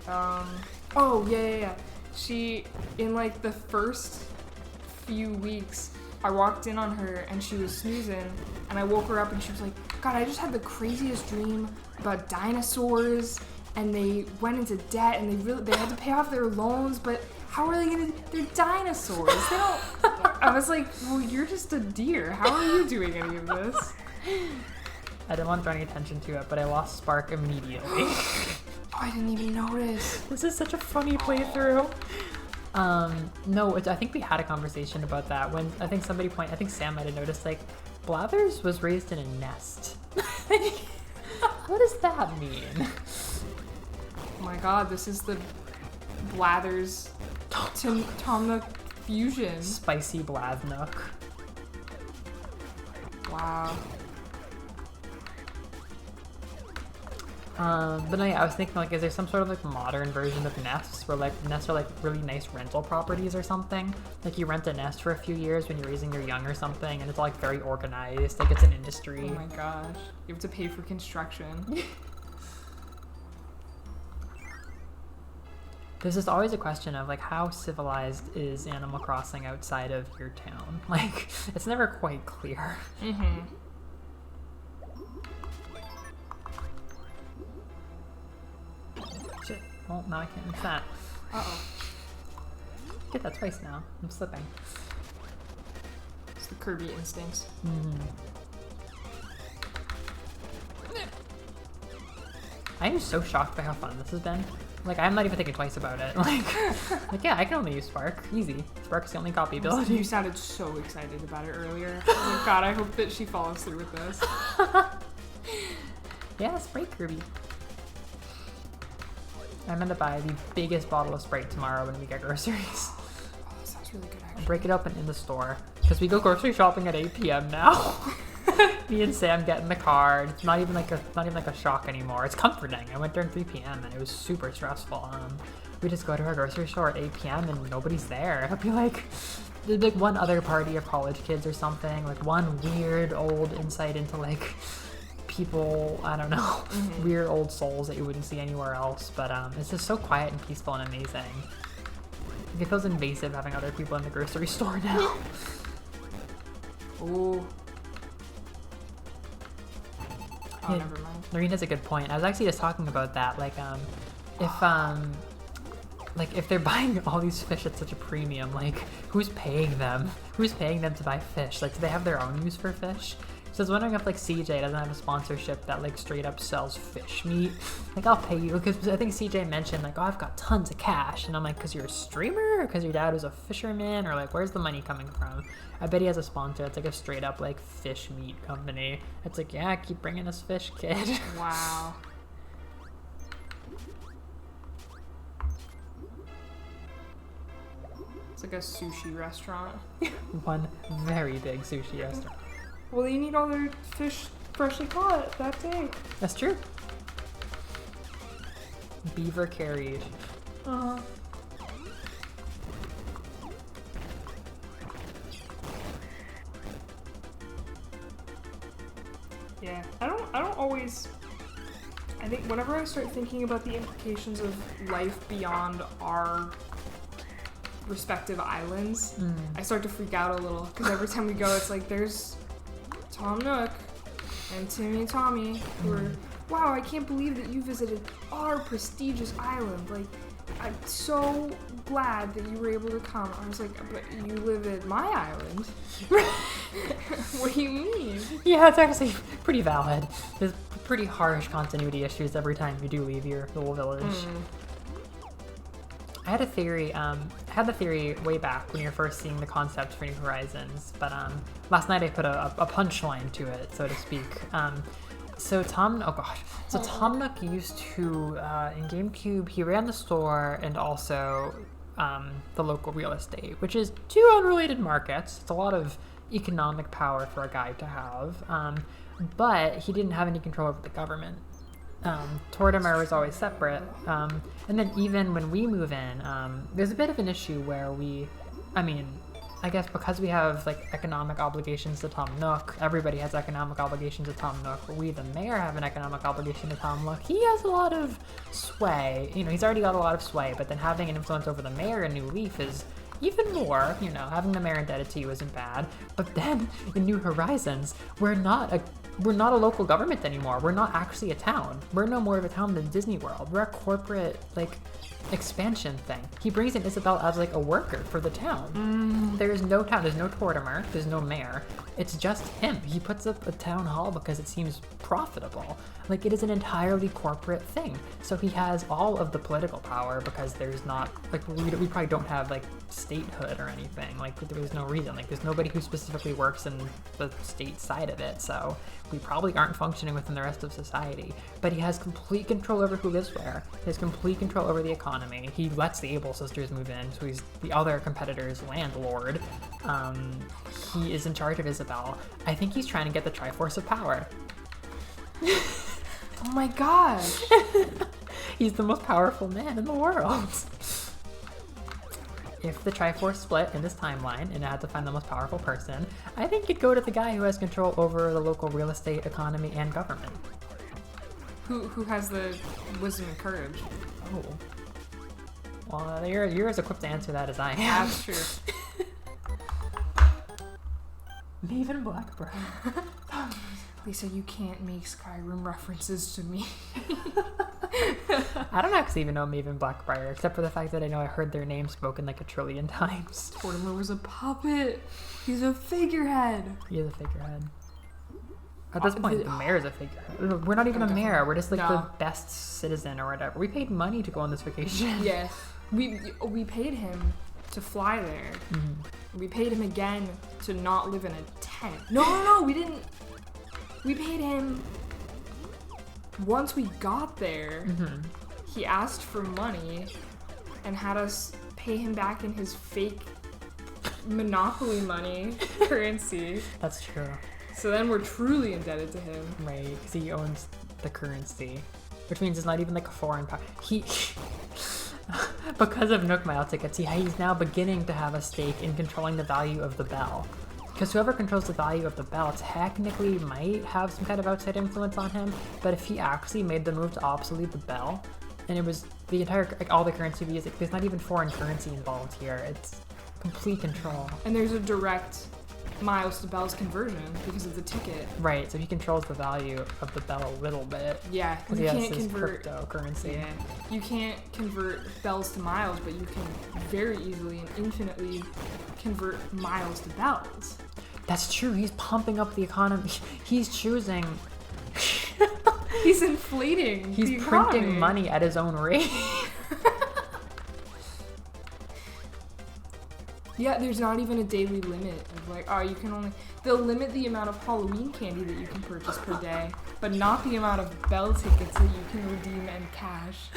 Oh yeah. She, in like the first few weeks, I walked in on her and she was snoozing, and I woke her up and she was like, God, I just had the craziest dream about dinosaurs, and they went into debt, and they had to pay off their loans, but how are they gonna, they're dinosaurs. They don't, I was like, well, you're just a deer. How are you doing any of this? I didn't want to draw any attention to it, but I lost Spark immediately. Oh, I didn't even notice. This is such a funny playthrough. No, I think we had a conversation about that when I think Sam might have noticed, like, Blathers was raised in a nest. What does that mean? Oh my god, this is the Blathers Tom Nook fusion. Spicy Blathnook. Wow. But no, yeah, I was thinking, like, is there some sort of, like, modern version of nests where, like, nests are, like, really nice rental properties or something? Like, you rent a nest for a few years when you're raising your young or something, and it's, like, very organized, like, it's an industry. Oh my gosh. You have to pay for construction. There's just always a question of, like, how civilized is Animal Crossing outside of your town? Like, it's never quite clear. Mm-hmm. Shit. Well, now I can't use that. Uh-oh. Get that twice now. I'm slipping. It's the Kirby instincts. I am so shocked by how fun this has been. Like, I'm not even thinking twice about it. Like, yeah, I can only use Spark. Easy. Spark's the only copy ability. You sounded so excited about it earlier. I was like, God, I hope that she follows through with this. Yeah, Sprite Kirby. I'm gonna buy the biggest bottle of Sprite tomorrow when we get groceries. Oh, that sounds really good, actually. Break it open in the store. Because we go grocery shopping at 8 p.m. now. Me and Sam get in the car. It's not even like a shock anymore. It's comforting. I went there at 3 p.m. and it was super stressful. We just go to our grocery store at 8 p.m. and nobody's there. It'll be like, there's like one other party of college kids or something. Like one weird old insight into like people, I don't know, weird old souls that you wouldn't see anywhere else. But it's just so quiet and peaceful and amazing. Like, it feels invasive having other people in the grocery store now. Ooh. Oh, Yeah, never mind. Noreen has a good point. I was actually just talking about that. Like, if they're buying all these fish at such a premium, like, who's paying them? Who's paying them to buy fish? Like, do they have their own use for fish? So I was wondering if, like, CJ doesn't have a sponsorship that, like, straight up sells fish meat. Like, I'll pay you. Because I think CJ mentioned, like, oh, I've got tons of cash. And I'm like, because you're a streamer? Or because your dad was a fisherman? Or, like, where's the money coming from? I bet he has a sponsor. It's, like, a straight up, like, fish meat company. It's like, yeah, keep bringing us fish, kid. Wow. It's like a sushi restaurant. One very big sushi restaurant. Well, they need all their fish freshly caught that day. That's true. Beaver carried. Uh-huh. Yeah, I don't always. I think whenever I start thinking about the implications of life beyond our respective islands, I start to freak out a little because every time we go, it's like there's Tom Nook and Timmy and Tommy who are, wow, I can't believe that you visited our prestigious island. Like, I'm so glad that you were able to come. I was like, but you live at my island. What do you mean? Yeah, it's actually pretty valid. There's pretty harsh continuity issues every time you do leave your little village. I had a theory, the theory way back when you were first seeing the concept for New Horizons, but last night I put a punchline to it, so to speak. So Tom Nook used to, in GameCube, he ran the store and also the local real estate, which is two unrelated markets. It's a lot of economic power for a guy to have, but he didn't have any control over the government. Tortimer was always separate, and then even when we move in, there's a bit of an issue where I I guess because we have like economic obligations to Tom Nook, everybody has economic obligations to Tom Nook, but we, the mayor, have an economic obligation to Tom Nook. He has a lot of sway. You know, he's already got a lot of sway, but then having an influence over the mayor in New Leaf is even more. You know, having the mayor indebted to you isn't bad. But then in New Horizons, we're not a local government anymore. We're not actually a town. We're no more of a town than Disney World. We're a corporate, like, expansion thing. He brings in Isabelle as like a worker for the town. There is no town. There's no Tortimer. There's no mayor. It's just him. He puts up a town hall because it seems profitable. Like, it is an entirely corporate thing. So he has all of the political power because there's not, like, we probably don't have like statehood or anything. Like, there's no reason. Like, there's nobody who specifically works in the state side of it. So we probably aren't functioning within the rest of society. But he has complete control over who lives where. He has complete control over the economy. He lets the Able sisters move in, so he's the other competitor's landlord. He is in charge of Isabelle. I think he's trying to get the Triforce of Power. Oh my gosh. He's the most powerful man in the world. If the Triforce split in this timeline and I had to find the most powerful person, I think it'd go to the guy who has control over the local real estate, economy, and government. Who has the wisdom and courage? Oh. Well, you're as equipped to answer that as I am. That's true. Maven Blackbriar. Lisa, you can't make Skyrim references to me. I don't actually even know Maven Blackbriar, except for the fact that I know I heard their name spoken like a trillion times. Tortimer was a puppet. He's a figurehead. He is a figurehead. At this point, the mayor's a figurehead. We're not even a mayor. We're just like the best citizen or whatever. We paid money to go on this vacation. Yes. We paid him to fly there. We paid him again to not live in a tent. No, we didn't. We paid him once we got there. He asked for money and had us pay him back in his fake Monopoly money currency. That's true. So then we're truly indebted to him. Right, because he owns the currency, which means it's not even like a foreign power. Because of Nook Mile tickets, he's now beginning to have a stake in controlling the value of the bell. Because whoever controls the value of the bell technically might have some kind of outside influence on him, but if he actually made the move to obsolete the bell, and it was the entire, like, all the currency we use, like, there's not even foreign currency involved here. It's complete control. And there's a direct miles to bells conversion because of the ticket. Right, so he controls the value of the bell a little bit. Yeah, you can't convert cryptocurrency. Yeah, you can't convert bells to miles, but you can very easily and infinitely convert miles to bells. That's true. He's pumping up the economy. He's choosing. He's inflating. He's printing money at his own rate. Yeah, there's not even a daily limit of like, oh, you can only, they'll limit the amount of Halloween candy that you can purchase per day, but not the amount of bell tickets that you can redeem and cash.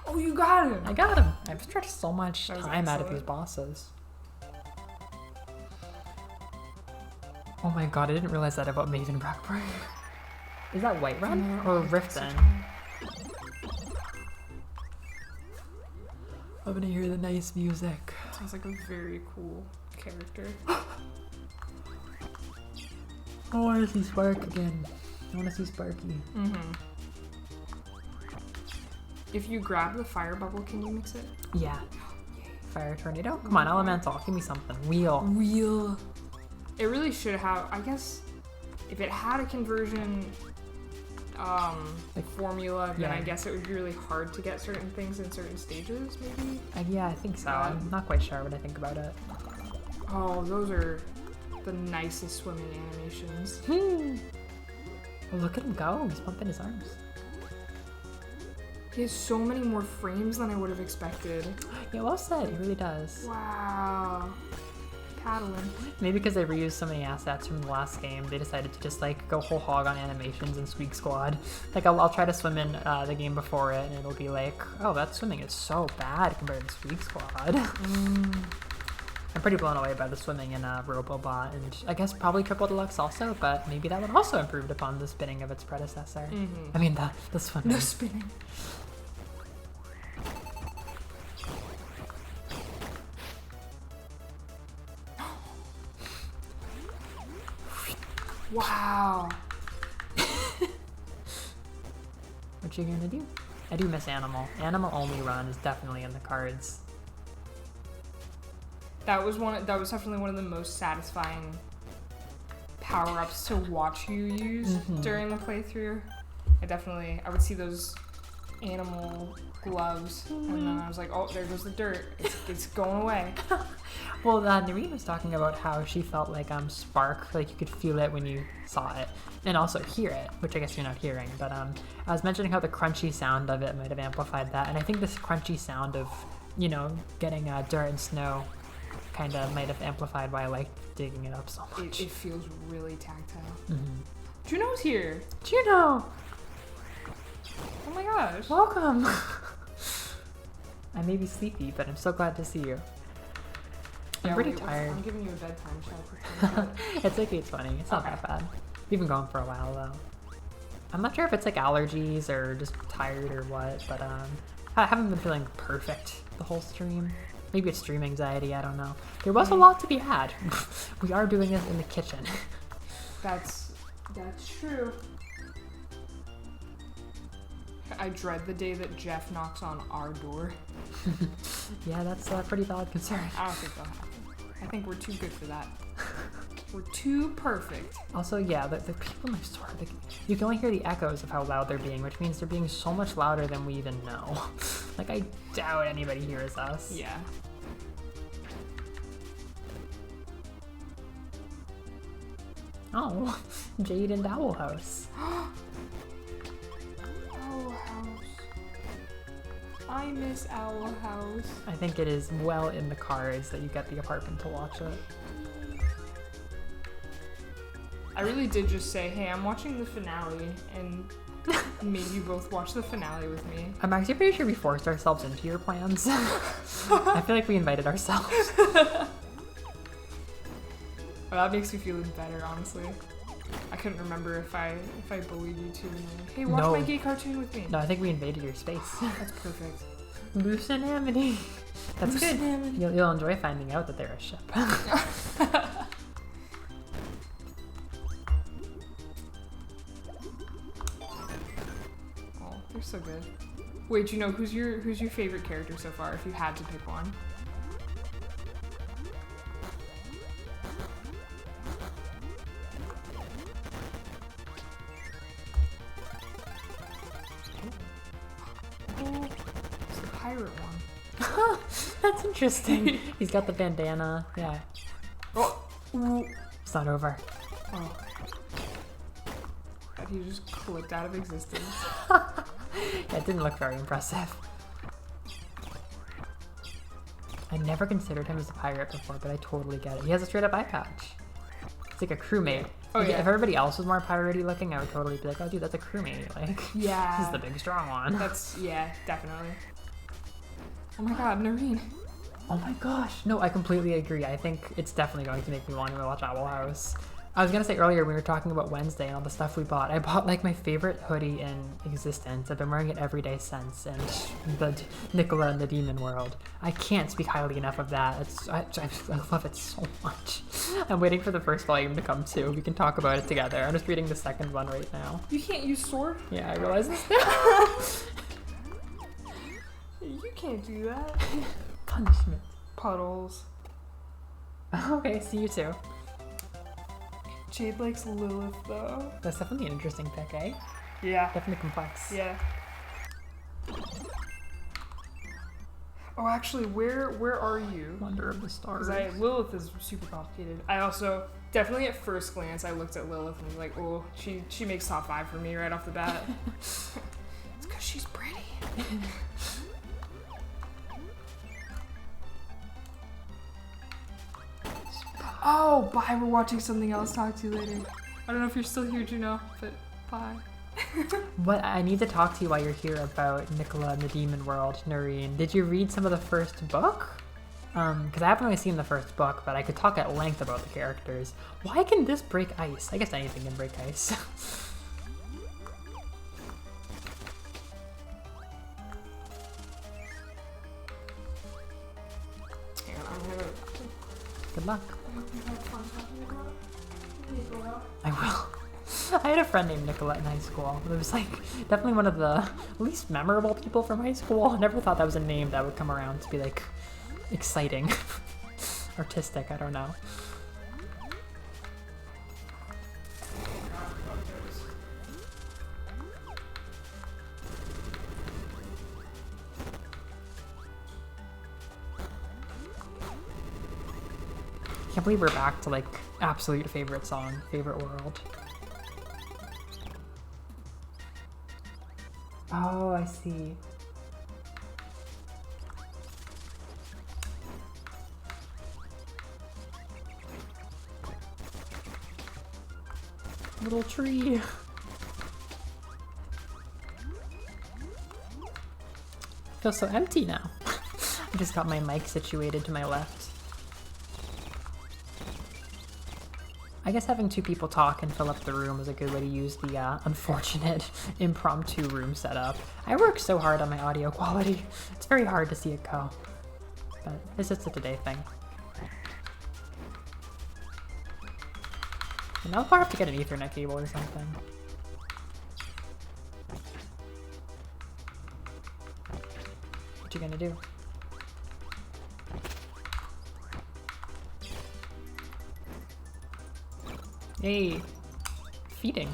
Oh, you got him! I got him. I've stretched so much time out of these bosses. Oh my god, I didn't realize that about Maven Blackbriar. Is that Whiterun or Riften? I'm gonna hear the nice music. Sounds like a very cool character. I want to see Spark again. I want to see Sparky. If you grab the fire bubble, can you mix it? Yeah. Fire tornado? Come on, elemental. Give me something. Wheel. It really should have, I guess, if it had a conversion formula, then I guess it would be really hard to get certain things in certain stages, maybe? Yeah, I think so. I'm not quite sure what I think about it. Oh, those are the nicest swimming animations. Oh, look at him go. He's pumping his arms. He has so many more frames than I would have expected. Yeah, well said. He really does. Wow. Paddling. Maybe because they reused so many assets from the last game, they decided to just like go whole hog on animations in Squeak Squad. Like I'll try to swim in the game before it, and it'll be like, oh, that swimming is so bad compared to Squeak Squad. I'm pretty blown away by the swimming in Robobot, and I guess probably Triple Deluxe also, but maybe that would also improved upon the spinning of its predecessor. I mean the swimming. The spinning. Wow. What you gonna do? I do miss Animal. Animal Only Run is definitely in the cards. That was definitely one of the most satisfying power-ups to watch you use during the playthrough. I would see those animal gloves, and then I was like, oh, there goes the dirt. It's going away. Well, Nareen was talking about how she felt like Spark, like you could feel it when you saw it, and also hear it, which I guess you're not hearing. But I was mentioning how the crunchy sound of it might have amplified that, and I think this crunchy sound of, you know, getting dirt and snow kind of might have amplified why I liked digging it up so much. It feels really tactile. Juno's here. Juno! Oh my gosh. Welcome! I may be sleepy, but I'm so glad to see you. I'm pretty tired. I'm giving you a bedtime show. It's like 8:20. It's not that bad. We've been going for a while though. I'm not sure if it's like allergies or just tired or what, but I haven't been feeling perfect the whole stream. Maybe it's stream anxiety, I don't know. There was a lot to be had. We are doing this in the kitchen. That's true. I dread the day that Jeff knocks on our door. Yeah, that's a pretty valid concern. I don't think that'll happen. I think we're too good for that. We're too perfect. Also, yeah, the people next door, you can only hear the echoes of how loud they're being, which means they're being so much louder than we even know. Like, I doubt anybody hears us. Yeah. Oh, Jade and Owl House. Owl House. I miss Owl House. I think it is well in the cards that you get the apartment to watch it. I really did just say, hey, I'm watching the finale, and maybe you both watch the finale with me. I'm actually pretty sure we forced ourselves into your plans. I feel like we invited ourselves. Well, that makes me feel better, honestly. I couldn't remember if I bullied you too. Hey, watch my gay cartoon with me. No, I think we invaded your space. That's perfect. Loosenamity. That's good. You'll enjoy finding out that they're a ship. Oh, they're so good. Wait, you know who's your favorite character so far? If you had to pick one. It's the pirate one. That's interesting. He's got the bandana. Yeah. Oh, It's not over. oh. He just clicked out of existence. Yeah, it didn't look very impressive. I never considered him as a pirate before, but I totally get it. He has a straight up eye patch. It's like a crewmate. Oh, yeah. If everybody else was more piratey looking, I would totally be like, oh dude, that's a crewmate. Like, Yeah. he's the big strong one. Yeah, definitely. Oh my god, Noreen. Oh my gosh. No, I completely agree. I think it's definitely going to make me want to watch Owl House. I was gonna say earlier, we were talking about Wednesday and all the stuff we bought. I bought like my favorite hoodie in existence. I've been wearing it every day since, and the Nicola and the Demon World. I can't speak highly enough of that. I love it so much. I'm waiting for the first volume to come too. We can talk about it together. I'm just reading the second one right now. You can't use sword? Yeah, I realize this now. You can't do that. Punishment. Puddles. Okay, see you too. Jade likes Lilith though. That's definitely an interesting pick, eh? Yeah. Definitely complex. Yeah. Oh, actually, where are you? Wonder of the Stars. Because Lilith is super complicated. I also definitely at first glance I looked at Lilith and was like, oh, she makes top 5 for me right off the bat. It's because she's pretty. Oh, bye. We're watching something else. Talk to you later. I don't know if you're still here, Juno, but bye. What I need to talk to you while you're here about Nicola and the Demon World, Noreen. Did you read some of the first book? Because I haven't really seen the first book, but I could talk at length about the characters. Why can this break ice? I guess anything can break ice. Hang on, I'm gonna... Good luck. I hope you had fun talking about I will. I had a friend named Nicolette in high school. It was like definitely one of the least memorable people from high school. I never thought that was a name that would come around to be like exciting, artistic, I don't know. I can't believe we're back to like absolute favorite song, favorite world. Oh, I see. Little tree. Feels so empty now. I just got my mic situated to my left. I guess having two people talk and fill up the room is a good way to use the unfortunate impromptu room setup. I work so hard on my audio quality. It's very hard to see it go. But it's just a today thing. And I'll probably have to get an Ethernet cable or something. What you gonna do? Hey, feeding.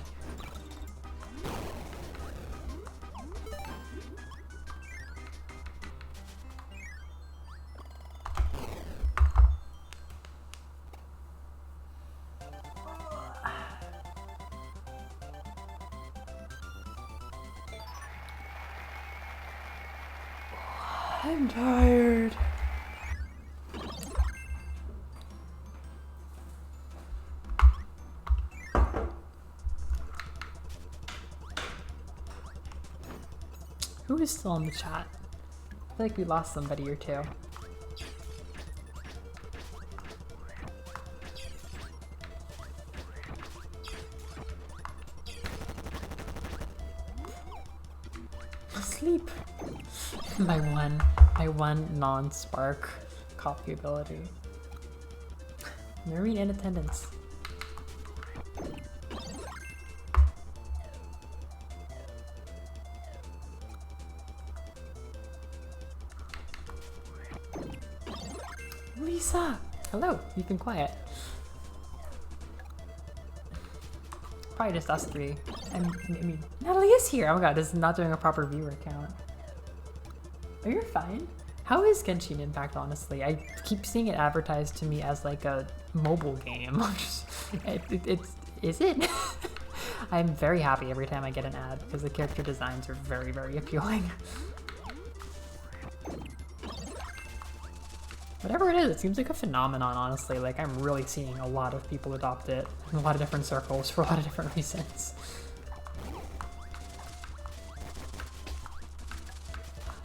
I'm tired. Who is still in the chat? I feel like we lost somebody or two. Sleep. My one non-spark copy ability. Marine in attendance. Lisa! Hello, you've been quiet. Probably just us three. I mean, Natalie is here! Oh my god, this is not doing a proper viewer count. Oh, you're fine. How is Genshin Impact, honestly? I keep seeing it advertised to me as like a mobile game. Is it? I'm very happy every time I get an ad because the character designs are very, very appealing. Whatever it is, it seems like a phenomenon, honestly. Like, I'm really seeing a lot of people adopt it in a lot of different circles for a lot of different reasons.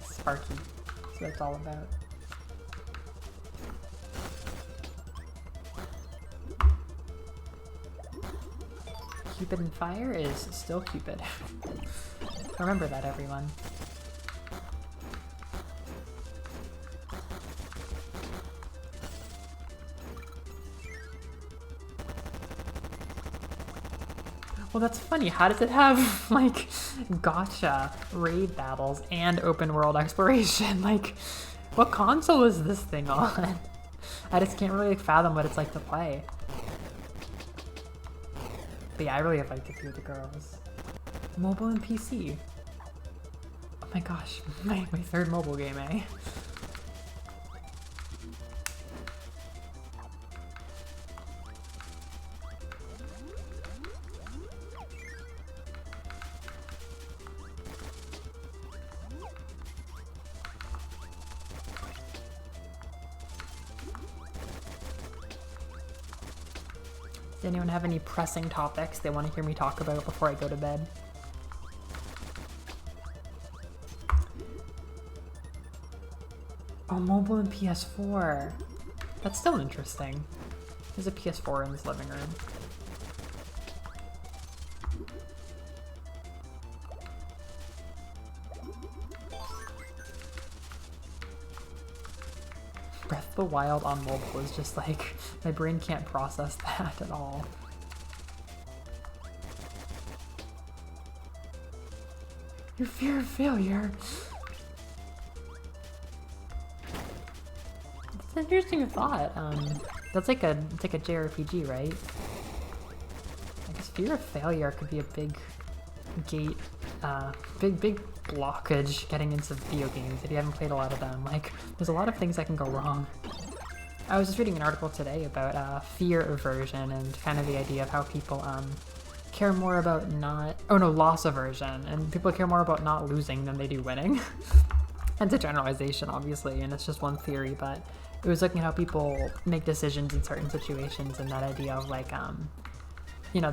Sparky. That's what it's all about. Cupid and Fire is still Cupid. Remember that, everyone. Well, that's funny. How does it have, like, gacha, raid battles, and open world exploration? Like, what console is this thing on? I just can't really fathom what it's like to play. But yeah, I really have liked a few of the girls. Mobile and PC. Oh my gosh, my third mobile game, eh? Does anyone have any pressing topics they want to hear me talk about before I go to bed? Oh, mobile and PS4. That's still interesting. There's a PS4 in this living room. Breath of the Wild on mobile is just like, my brain can't process that at all. Your fear of failure. It's an interesting thought. That's like a JRPG, right? I guess fear of failure could be a big gate, big blockage getting into video games if you haven't played a lot of them. Like, there's a lot of things that can go wrong. I was just reading an article today about fear aversion and kind of the idea of how people care more about loss aversion, and people care more about not losing than they do winning. It's a generalization, obviously, and it's just one theory, but it was looking at how people make decisions in certain situations, and that idea of like, you know,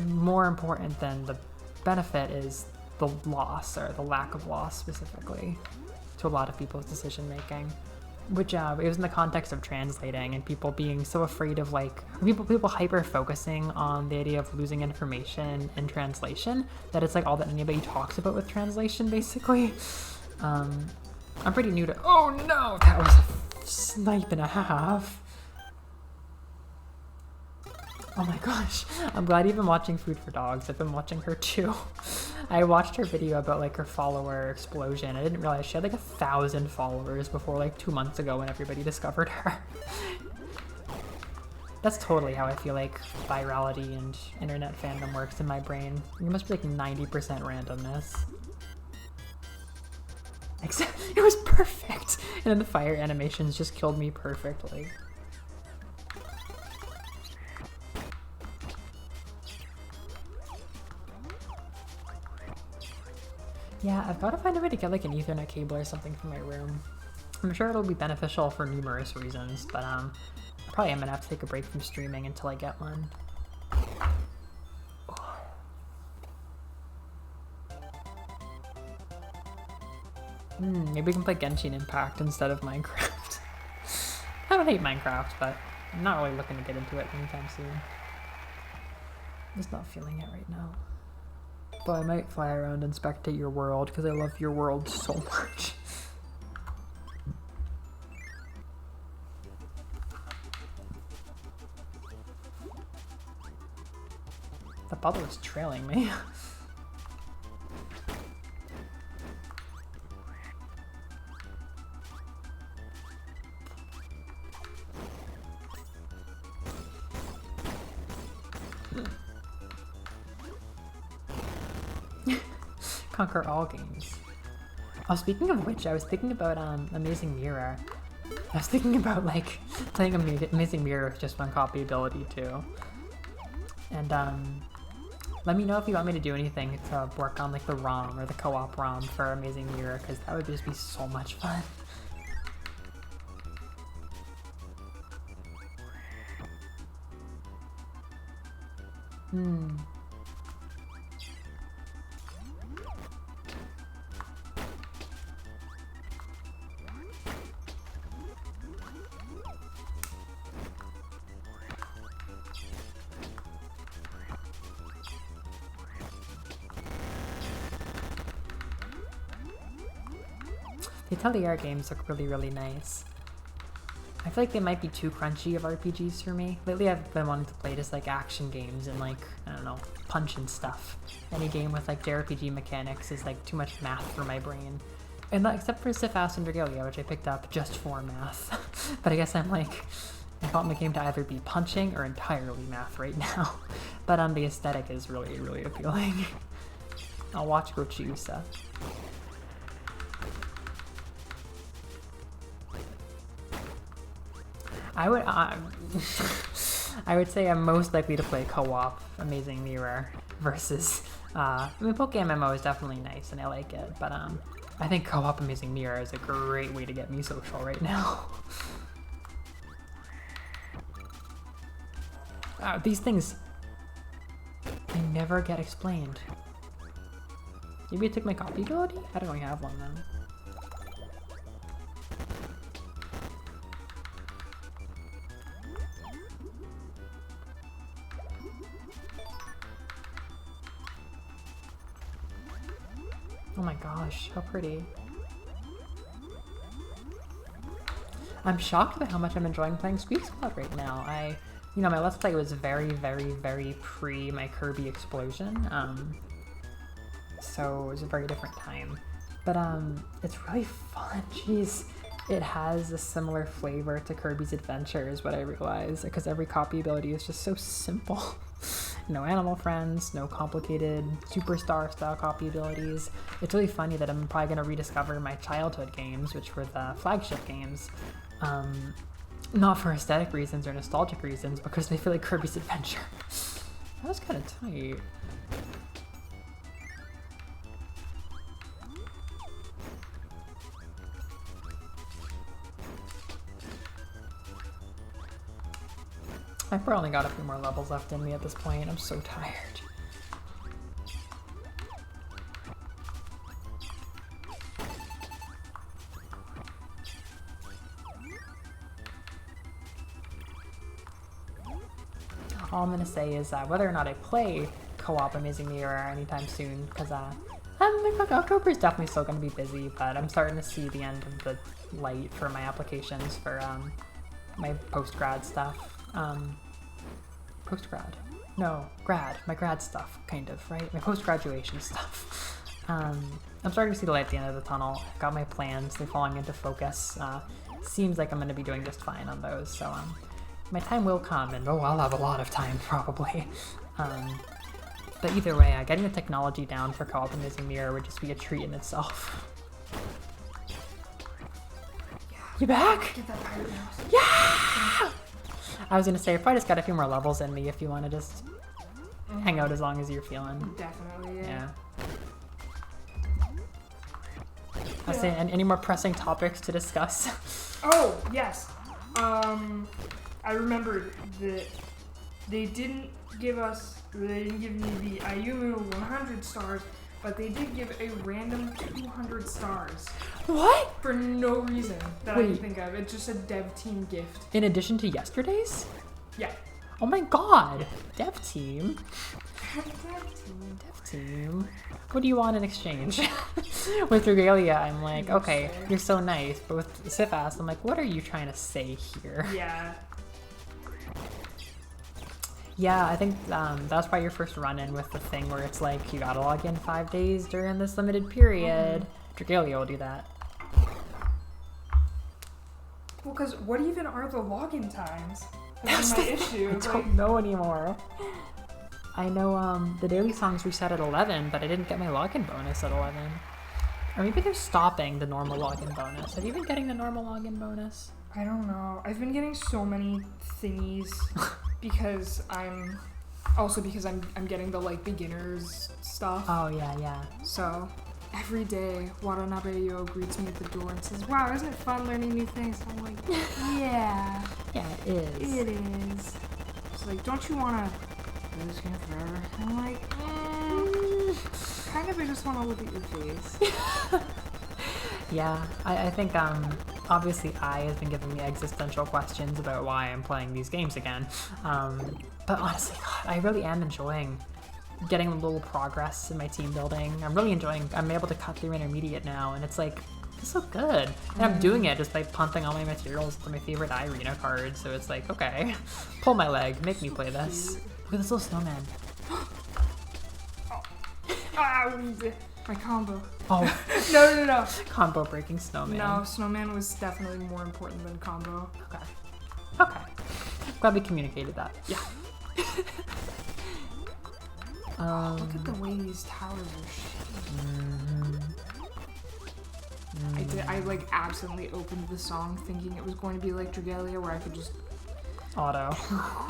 more important than the benefit is the loss, or the lack of loss specifically, to a lot of people's decision making. Which it was in the context of translating and people being so afraid of like people hyper focusing on the idea of losing information in translation that it's like all that anybody talks about with translation basically. I'm pretty new to. Oh no, that was a snipe and a half. Oh my gosh, I'm glad you've been watching Food for Dogs. I've been watching her too. I watched her video about like her follower explosion. I didn't realize she had like 1,000 followers before like 2 months ago when everybody discovered her. That's totally how I feel like virality and internet fandom works in my brain. It must be like 90% randomness. Except it was perfect! And then the fire animations just killed me perfectly. Yeah, I've got to find a way to get like an Ethernet cable or something for my room. I'm sure it'll be beneficial for numerous reasons, but I probably am gonna have to take a break from streaming until I get one. Maybe we can play Genshin Impact instead of Minecraft. I don't hate Minecraft, but I'm not really looking to get into it anytime soon. I'm just not feeling it right now. But I might fly around and spectate your world because I love your world so much. The bubble is trailing me. Conquer all games. Oh, speaking of which, I was thinking about Amazing Mirror. I was thinking about like playing Amazing Mirror with just one copy ability too. And let me know if you want me to do anything to work on like the ROM or the co-op ROM for Amazing Mirror, because that would just be so much fun. The Atelier games look really, really nice. I feel like they might be too crunchy of RPGs for me. Lately I've been wanting to play just like action games and like, I don't know, punch and stuff. Any game with like JRPG mechanics is like too much math for my brain. And except for Sifas and Regalia, which I picked up just for math. But I guess I'm like, I want my game to either be punching or entirely math right now. But the aesthetic is really, really appealing. I'll watch Gochiusa. I would say I'm most likely to play co-op Amazing Mirror versus, I mean, Poke MMO is definitely nice and I like it, but I think co-op Amazing Mirror is a great way to get me social right now. These things, they never get explained. Maybe I took my copy ability? I don't really have one though. Oh my gosh, how pretty. I'm shocked by how much I'm enjoying playing Squeak Squad right now. My Let's Play was very, very, very pre my Kirby explosion. so it was a very different time. But it's really fun. Jeez, it has a similar flavor to Kirby's Adventure is what I realized, because every copy ability is just so simple. No animal friends, no complicated superstar style copy abilities. It's really funny that I'm probably going to rediscover my childhood games, which were the flagship games. Not for aesthetic reasons or nostalgic reasons, because they feel like Kirby's Adventure. That was kind of tight. I've probably got a few more levels left in me at this point. I'm so tired. All I'm gonna say is whether or not I play co-op Amazing Mirror anytime soon, because October is definitely still gonna be busy, but I'm starting to see the end of the light for my applications for my post-grad stuff. Post-grad? No, grad. My grad stuff, kind of, right? My post-graduation stuff. I'm starting to see the light at the end of the tunnel. I've got my plans. They're falling into focus. Seems like I'm going to be doing just fine on those. So my time will come, and I'll have a lot of time, probably. But either way, getting the technology down for co-op Amazing Mirror would just be a treat in itself. You back? Get that pirate mouse. Yeah! I was gonna say, if I just got a few more levels in me, if you want to just hang out as long as you're feeling. Definitely, yeah. I was saying, any more pressing topics to discuss? Oh, yes. I remembered that they didn't give me the Ayumu 100 stars, but they did give a random 200 stars. What? For no reason that I can think of. It's just a dev team gift. In addition to yesterday's? Yeah. Oh my god. Dev team. Dev team. What do you want in exchange? With Regalia, I'm like, okay, you're so nice. But with Sifas, I'm like, what are you trying to say here? Yeah. Yeah, I think that's probably your first run-in with the thing where it's like, you gotta log in 5 days during this limited period. Regalia will do that. Well, because what even are the login times? That's my issue. I don't know anymore. I know the daily songs reset at 11, but I didn't get my login bonus at 11. Or maybe they're stopping the normal login bonus. Have you been getting the normal login bonus? I don't know. I've been getting so many thingies because I'm getting the like beginners stuff. Oh yeah. So every day Watanabe-yo greets me at the door and says, "Wow, isn't it fun learning new things?" I'm like, yeah. Yeah, it is. It is. It's like, don't you wanna play this game forever? I'm like, kind of. I just wanna look at your face. Yeah, I think obviously I has been giving me existential questions about why I'm playing these games again. But honestly, God, I really am enjoying getting a little progress in my team building. I'm really enjoying, I'm able to cut through intermediate now, and it's like, it's so good. And I'm doing it just by pumping all my materials to my favorite Irina cards, so it's like, okay, pull my leg, make me play this. Look at this little snowman. My combo. Oh. No. Combo breaking snowman. No, snowman was definitely more important than combo. Okay. Glad we communicated that. Yeah. Look at the way these towers are shitty. I like absently opened the song thinking it was going to be like Dragalia where I could just auto.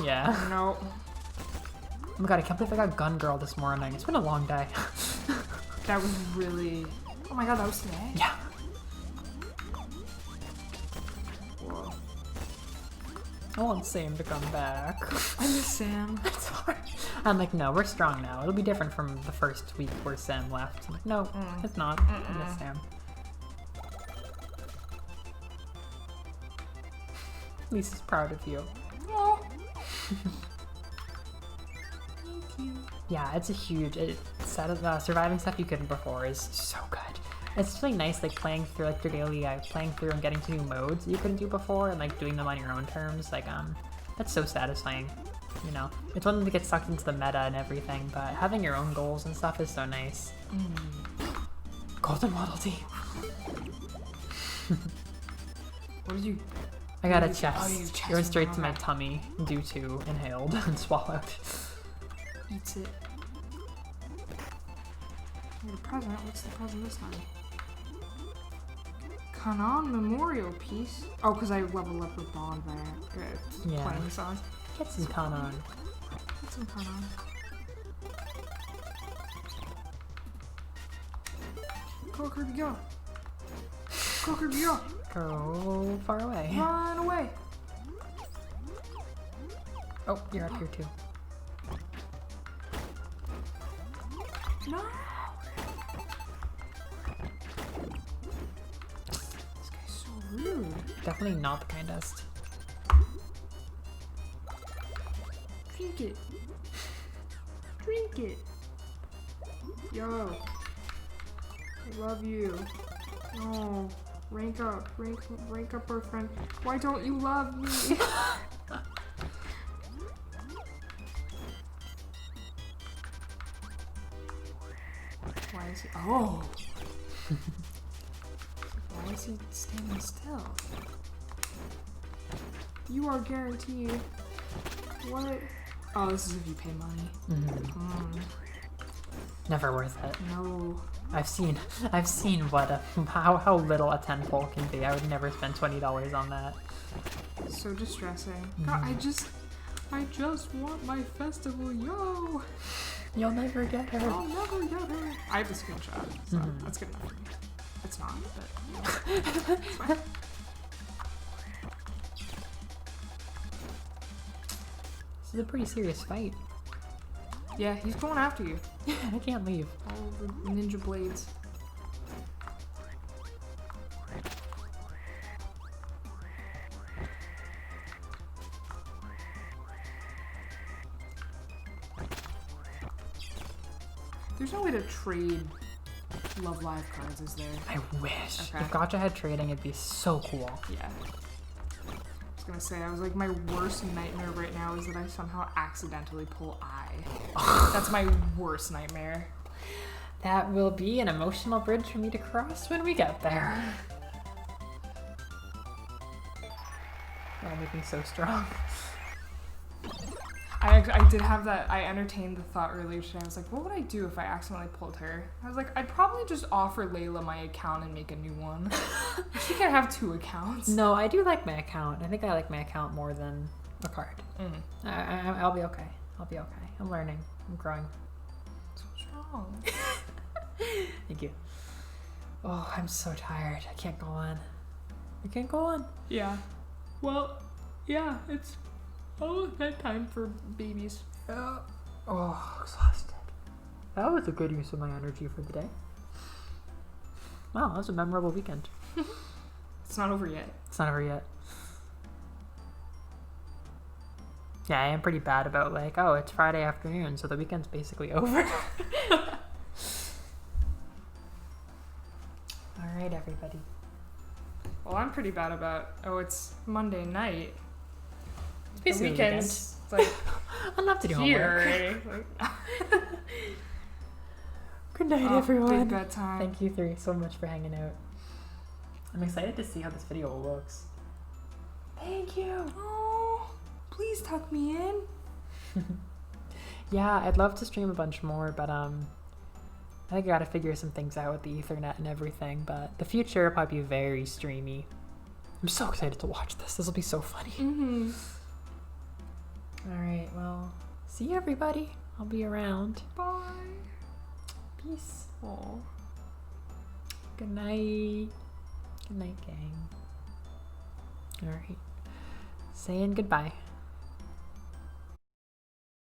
Yeah. No. Oh my god, I can't believe I got Gun Girl this morning. It's been a long day. That was really... Oh my god, that was today? Yeah. Whoa. I want Sam to come back. I miss Sam. It's hard. I'm like, no, we're strong now. It'll be different from the first week where Sam left. I'm like, no, it's not. I miss Sam. Lisa's proud of you. Oh. Yeah, it's a huge surviving stuff you couldn't before is so good. It's really nice, like playing through like Dragalia, playing through and getting to new modes you couldn't do before, and like doing them on your own terms. Like that's so satisfying. you know, it's one thing to get sucked into the meta and everything, but having your own goals and stuff is so nice. Golden Waddle Dee. What did you... I got a chest. Oh, you It went straight to my tummy due to inhaled and swallowed. Eats it. What a present. What's the present this time? Kanan Memorial Piece. Oh, because I leveled up with Bond by playing songs. Get some Kanan. Get some Kanan. Go, Kirby, go. Go, Kirby, go. Go far away. Run away. Oh, you're up here too. No. Rude. Definitely not the kindest. Drink it. Drink it. Yo. I love you. No. Rank up. Rank up our friend. Why don't you love me? Why is he... Oh. Why is he standing still? You are guaranteed. What? Oh, this is if you pay money. Never worth it. No. I've seen what how little a 10 pole can be. I would never spend $20 on that. So distressing. God, I just want my festival, yo. You'll never get her. I'll never get her. I have the screenshot, so that's good enough for me. It's not, but it's fine. This is a pretty serious fight. Yeah, he's going after you. I can't leave. All the ninja blades. There's no way to trade Love Live cards, is there? I wish. Okay. If Gacha had trading, it'd be so cool. Yeah. I was gonna say, I was like, my worst nightmare right now is that I somehow accidentally pull I. That's my worst nightmare. That will be an emotional bridge for me to cross when we get there. That'll make me so strong. I did have that, I entertained the thought earlier today. I was like, what would I do if I accidentally pulled her? I was like, I'd probably just offer Layla my account and make a new one. She can't have 2 accounts. No, I do like my account. I think I like my account more than a card. I'll be okay. I'll be okay. I'm learning. I'm growing. So strong. Thank you. Oh, I'm so tired. I can't go on. I can't go on. Yeah. Well, yeah, it's almost bedtime for babies. Oh, exhausted. That was a good use of my energy for the day. Wow, that was a memorable weekend. It's not over yet. It's not over yet. Yeah, I am pretty bad about like, oh, it's Friday afternoon, so the weekend's basically over. All right, everybody. Well, I'm pretty bad about, oh, it's Monday night. It's basically the weekends. It's like, I'll have to do here. homework. Good night, everyone. Big bedtime. Thank you three so much for hanging out. I'm excited to see how this video looks. Thank you. Oh, please tuck me in. Yeah, I'd love to stream a bunch more, but I think I gotta figure some things out with the Ethernet and everything, but the future will probably be very streamy. I'm so excited to watch this. This will be so funny. Alright, well, see you everybody. I'll be around. Bye. Peace. Aw. Good night. Good night, gang. Alright. Saying goodbye.